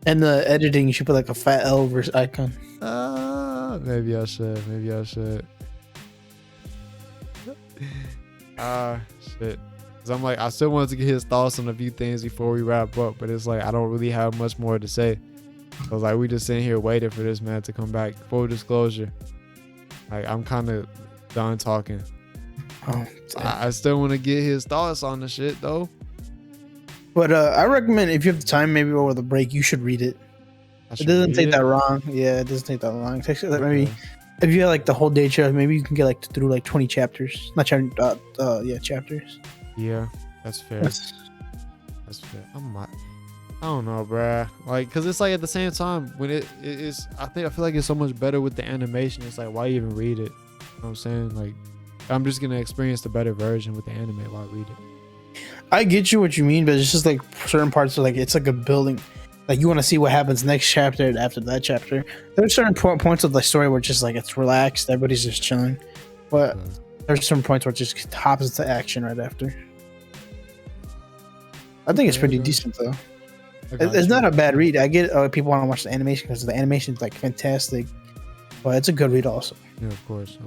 And the editing, you should put like a fat L versus icon. Maybe I should. Shit. Cause I'm like, I still wanted to get his thoughts on a few things before we wrap up, but it's like I don't really have much more to say. I was like, we just sitting here waiting for this man to come back. Full disclosure, like I'm kind of done talking. Oh, I still want to get his thoughts on the shit though. but I recommend if you have the time, maybe over the break, you should read it. It doesn't take that long. Yeah, it doesn't take that long. It takes like maybe if you have like the whole day chapter, maybe you can get like through like 20 chapters. Not chapter, chapters. Yeah, that's fair. That's fair. I don't know, bruh. Like, cause it's like at the same time when it is, I feel like it's so much better with the animation. It's like, why even read it? You know what I'm saying? Like, I'm just gonna experience the better version with the anime. Why read it? I get you what you mean, but it's just like certain parts are like it's like a building. Like you want to see what happens next chapter and after that chapter. There's certain points of the story where it's just like it's relaxed, everybody's just chilling. But there's some points where it just hops into action right after. I think it's pretty decent though. It's not a bad read. I get people want to watch the animation because the animation is like fantastic, but it's a good read also. Yeah, of course.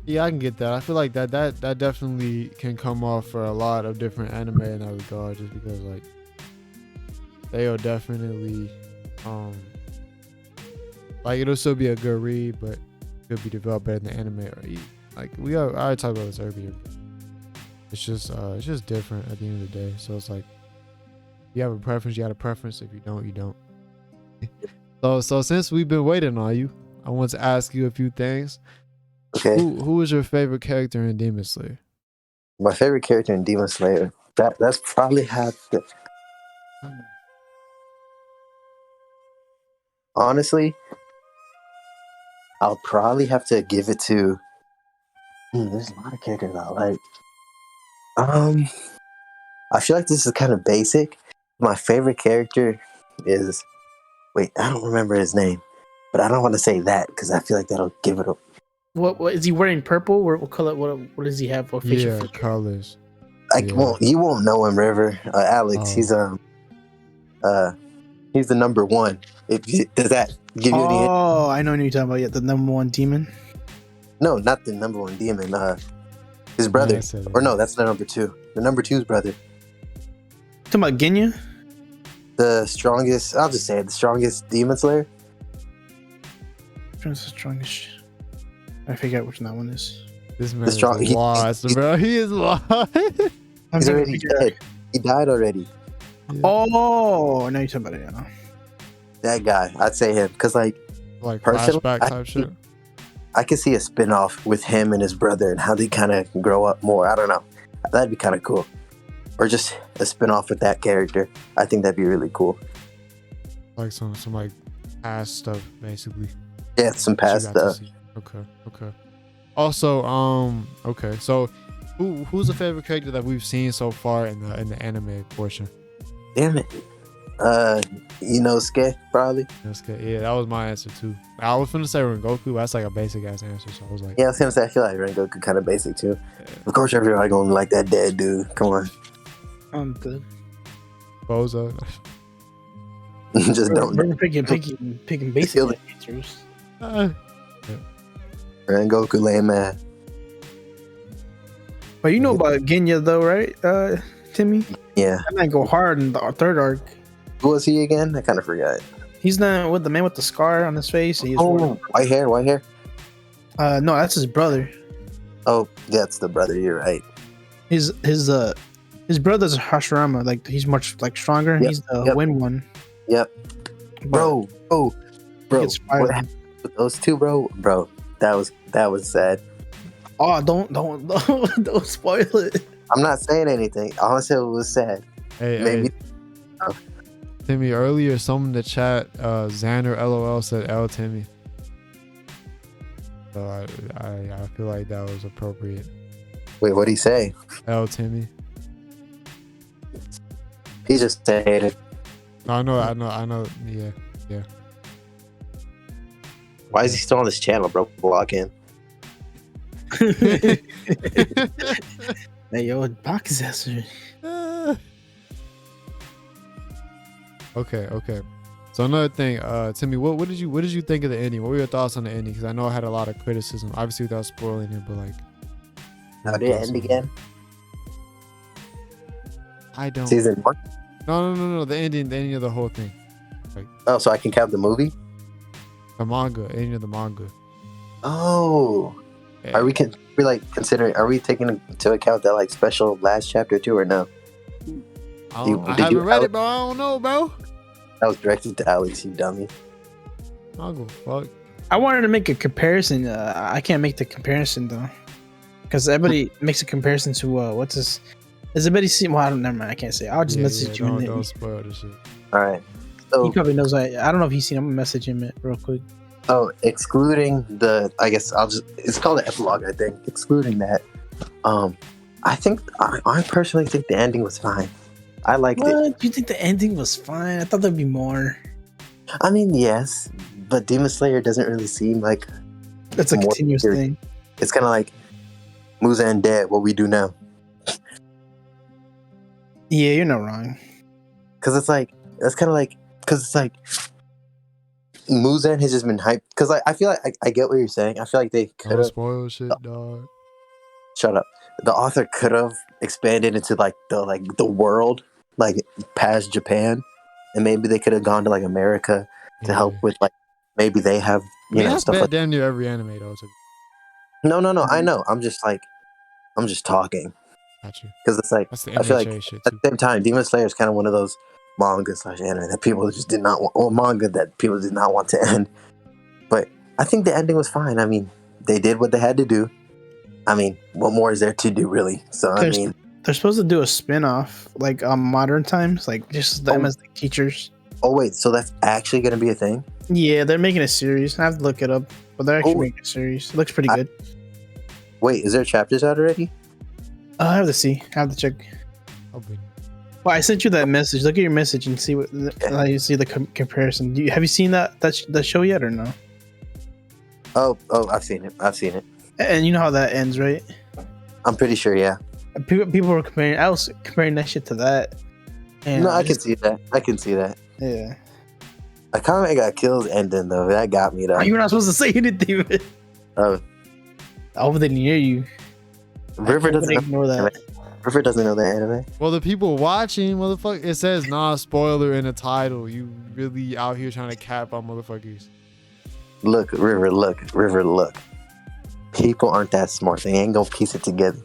Yeah, I can get that. I feel like that definitely can come off for a lot of different anime in that regard, just because like they are definitely like it'll still be a good read, but it'll be developed better than the anime. Or like I already talked about this earlier. It's just different at the end of the day. So it's like you have a preference, you got a preference. If you don't, you don't. So since we've been waiting on you, I want to ask you a few things. Okay. Who is your favorite character in Demon Slayer? My favorite character in Demon Slayer. That's probably have to. Honestly, I'll probably have to give it to. There's a lot of characters I like. I feel like this is kind of basic. My favorite character is. Wait, I don't remember his name, but I don't want to say that because I feel like that'll give it a. What is he wearing? Purple? What color? What does he have? What facial Yeah, feature? colors. You won't know him, River. Alex. Oh. He's the number one. Does that give you any hint? Oh, I know what you're talking about. Yeah, the number one demon. No, not the number one demon. His brother. I said it. Or no, that's the number two. The number two's brother. Talking about Genya? The strongest. I'll just say it. The strongest demon slayer. Who's the strongest? I forget which that one is. This man The is lost, bro. He is lost. I'm He's trying to already figure out- dead. He died already. Oh, I know you're talking about it. Yeah. That guy. I'd say him because like Personally, flashback type shit. I could see a spin-off with him and his brother and how they kind of grow up more. I don't know. That'd be kind of cool. Or just a spin-off with that character. I think that'd be really cool. Like some like past stuff, basically. Yeah, some that you past got to stuff. see. Okay. Also, okay. So, who's the favorite character that we've seen so far in the anime portion? Damn it. Inosuke, probably. Yeah, that was my answer too. I was gonna say Rengoku, but that's like a basic ass answer. So I was like, Yeah, I was gonna say I feel like Rengoku kind of basic too. Of course, everybody gonna like that dead dude. Come on, I'm good. Boza. just don't. We're picking basic answers. Rengoku lame man. But you know about Genya though, right, Timmy? Yeah. That might go hard in the third arc. Who was he again? I kind of forgot. He's not with the man with the scar on his face. He's White hair. no, that's his brother. Oh, that's the brother. You're right. His brother's Hashirama. Like he's much like stronger. Yep, He's the win one. Yep. Bro. He gets fired. What happened with those two, bro? Bro, that was sad. Oh, don't spoil it. I'm not saying anything. All I said was sad. Hey, Timmy, earlier, someone in the chat, Xander LOL said L Timmy. So I feel like that was appropriate. Wait, what'd he say? L Timmy. He just hated. I know. Yeah. Why is he still on this channel, bro? Block him. Hey, yo, box accessory. Okay. So another thing, Timmy, what did you think of the ending? What were your thoughts on the ending? Because I know I had a lot of criticism, obviously without spoiling it, but like, How did it end again? I don't. Season 1? No. The ending of the whole thing. Oh, so I can count the movie? The manga, ending of the manga. Oh. Yeah. Are we taking into account that like special last chapter too or no? I Did haven't you- read it, but I don't know, bro. That was directed to Alex, you dummy. I don't give a fuck. I wanted to make a comparison. I can't make the comparison though, because everybody makes a comparison to what's this? Has anybody seen? Well, I don't. Never mind. I can't say. I'll just message you. Don't spoil this shit. All right. He So, probably knows. I don't know if he's seen. I'm gonna message him it real quick. excluding the, I guess it's called the epilogue, I think. Excluding that, I think I personally think the ending was fine. I liked it. What? You think the ending was fine? I thought there'd be more. I mean, yes, but Demon Slayer doesn't really seem like That's a more continuous serious. thing. It's kind of like Muzan dead. What we do now? Yeah, you're not wrong. Because it's like Muzan has just been hyped. Because I feel like I get what you're saying. I feel like they could Don't have spoil shit, dog. shut up. The author could have expanded into like the world, like past Japan, and maybe they could have gone to like America to help with like maybe they have That's stuff bad like. damn near every anime though. No. I know. I'm just talking Got you. because it's like That's the I feel like MHA shit at too. the same time, Demon Slayer is kind of one of those manga slash anime that people just did not want, or manga that people did not want to end. But I think the ending was fine. I mean, they did what they had to do. I mean, what more is there to do, really? So I mean, they're supposed to do a spin-off, like modern times, like just them as like teachers. Oh wait, so that's actually going to be a thing? Yeah, they're making a series. I have to look it up, but they're actually making a series. It looks pretty good. Wait, is there chapters out already? I have to see. I have to check. Well, I sent you that message. Look at your message and see what you see the comparison. Have you seen that show yet or no? Oh, I've seen it. And you know how that ends, right? I'm pretty sure, yeah. People were comparing. I was comparing that shit to that. And no, I can see that. Yeah. I kind of got kills ending though. That got me though. You're not supposed to say anything. Oh. Over there near you. River doesn't ignore that. River doesn't know the anime. Well, the people watching, motherfucker, it says spoiler in the title. You really out here trying to cap on motherfuckers. Look, River, look. People aren't that smart. They ain't gonna piece it together.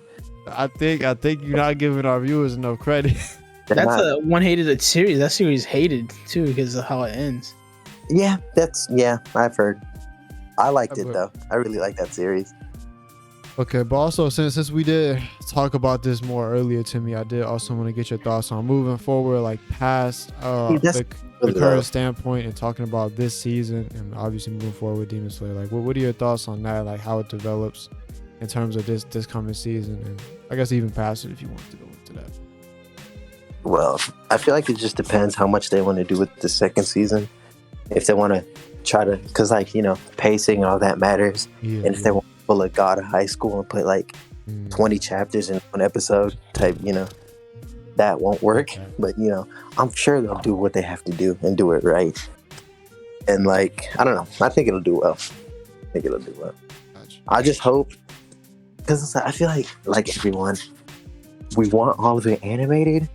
I think you're not giving our viewers enough credit. That's a one hated series. That series hated too because of how it ends. Yeah, I've heard. I liked it though. I really like that series. Okay, but also since we did talk about this more earlier, Timmy, I did also want to get your thoughts on moving forward, like past the current standpoint and talking about this season and obviously moving forward with Demon Slayer. Like, what are your thoughts on that? Like how it develops in terms of this coming season, and I guess even past it if you want to go into that. Well, I feel like it just depends how much they want to do with the second season. If they want to try to, because like, you know, pacing and all that matters. And if they want to pull a God of High School and put like 20 chapters in one episode type, you know, that won't work. Okay. But, you know, I'm sure they'll do what they have to do and do it right. And like, I don't know. I think it'll do well. Gotcha. I just hope, because I feel like everyone, we want all of it animated.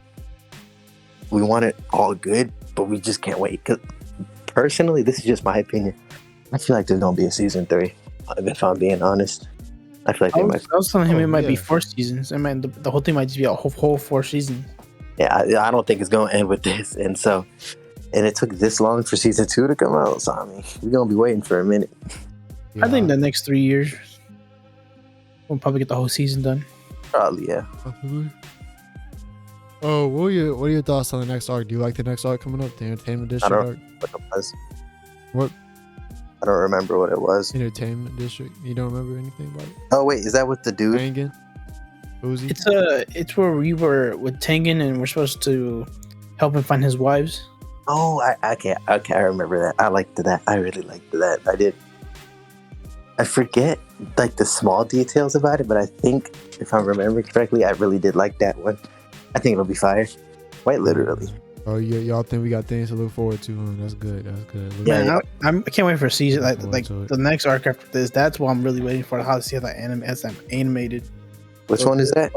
We want it all good, but we just can't wait. Because personally, this is just my opinion. I feel like there's gonna be a season 3. If I'm being honest, I feel like I was telling him it might be 4 seasons. I mean, the whole thing might just be a whole 4 seasons. Yeah, I don't think it's gonna end with this. And it took this long for season 2 to come out. So I mean, we're gonna be waiting for a minute. Yeah. I think the next 3 years we'll probably get the whole season done. Probably, yeah. Oh, what are your thoughts on the next arc? Do you like the next arc coming up, the Entertainment District arc? What it was. What? I don't remember what it was. Entertainment District. You don't remember anything about it? Oh wait, is that with the dude? Tengen? Uzi? It's where we were with Tengen and we're supposed to help him find his wives. Oh, I remember that. I liked that. I really liked that. I did. I forget like the small details about it, but I think if I'm remembering correctly, I really did like that one. I think it'll be fire. Quite literally. Oh, y'all think we got things to look forward to, huh? That's good. Yeah, I can't wait for a season. Like the next arc after this, that's what I'm really waiting for. How to see how that animated. Which one is that?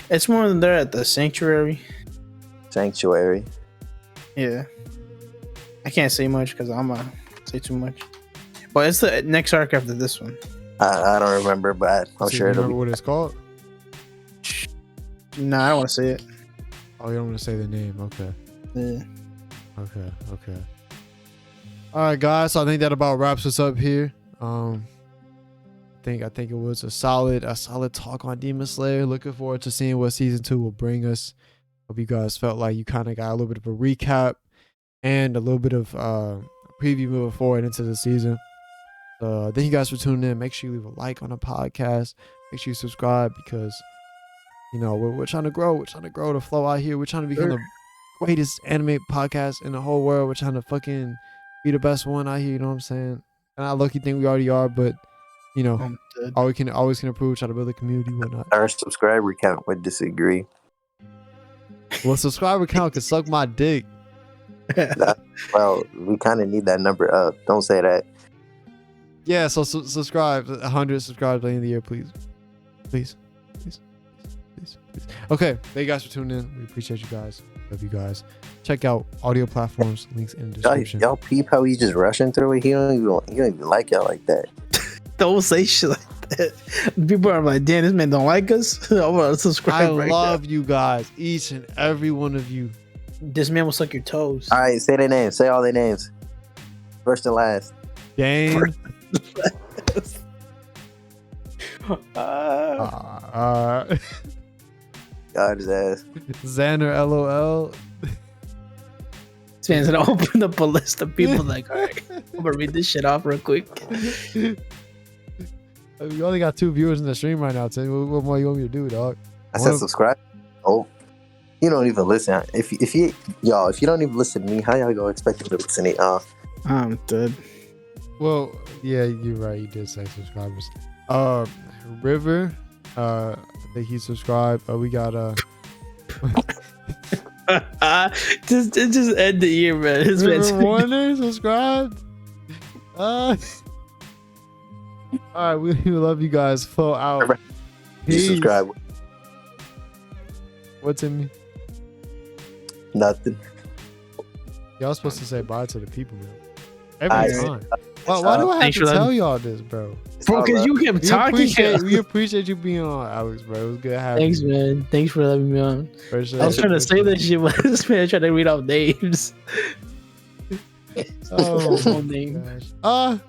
It's more than they're at the Sanctuary. Yeah. I can't say much because I'm gonna say too much. But it's the next arc after this one. I don't remember, but I'm sure it'll be. What it's called? Nah, I don't want to say it. Oh, you don't want to say the name? Okay. Yeah. Okay. All right, guys. So I think that about wraps us up here. I think it was a solid talk on Demon Slayer. Looking forward to seeing what season 2 will bring us. Hope you guys felt like you kind of got a little bit of a recap and a little bit of preview moving forward into the season. Thank you guys for tuning in. Make sure you leave a like on the podcast. Make sure you subscribe because, you know, we're trying to grow. We're trying to grow the flow out here. We're trying to become the greatest anime podcast in the whole world. We're trying to fucking be the best one out here. You know what I'm saying? And I lucky think we already are, but you know, always can improve. Try to build a community, whatnot. Our subscriber count would disagree. Well, subscriber count can suck my dick. Well, we kind of need that number up. Don't say that. Yeah, so subscribe. 100 subscribers by the end of the year, please. Okay, thank you guys for tuning in. We appreciate you guys. Love you guys. Check out audio platforms. Links in the description. Y'all peep how he's just rushing through it. He don't even like y'all like that. Don't say shit like that. People are like, damn, this man don't like us. I want to I subscribe right love you guys, each and every one of you. now. This man will suck your toes. All right, say their names. Say all their names. First and last. Dane, God his ass. Xander, LOL. This man's gonna open up a list of people like, all right, I'm gonna read this shit off real quick. We only got 2 viewers in the stream right now. Tim, what more you want me to do, dog? I said subscribe. Oh, you don't even listen. If you don't even listen to me, how y'all gonna expect me to listen to y'all? I'm dead. Well, yeah, you're right. You did say subscribers. River, I think he subscribed. We got just end the year, man. This man's River Warner subscribed. All right, we love you guys. Flow out. You Peace. subscribe. What's in me? Nothing. Y'all supposed to say bye to the people, man. I- Every time. Why do I have Thanks to for tell letting- y'all this, bro? bro, because you kept talking. We appreciate you being on, Alex, bro. It was good having Thanks, you. man. Thanks for letting me on. For sure. I was trying to say that shit, but this man tried to read off names. Oh, Full name. gosh.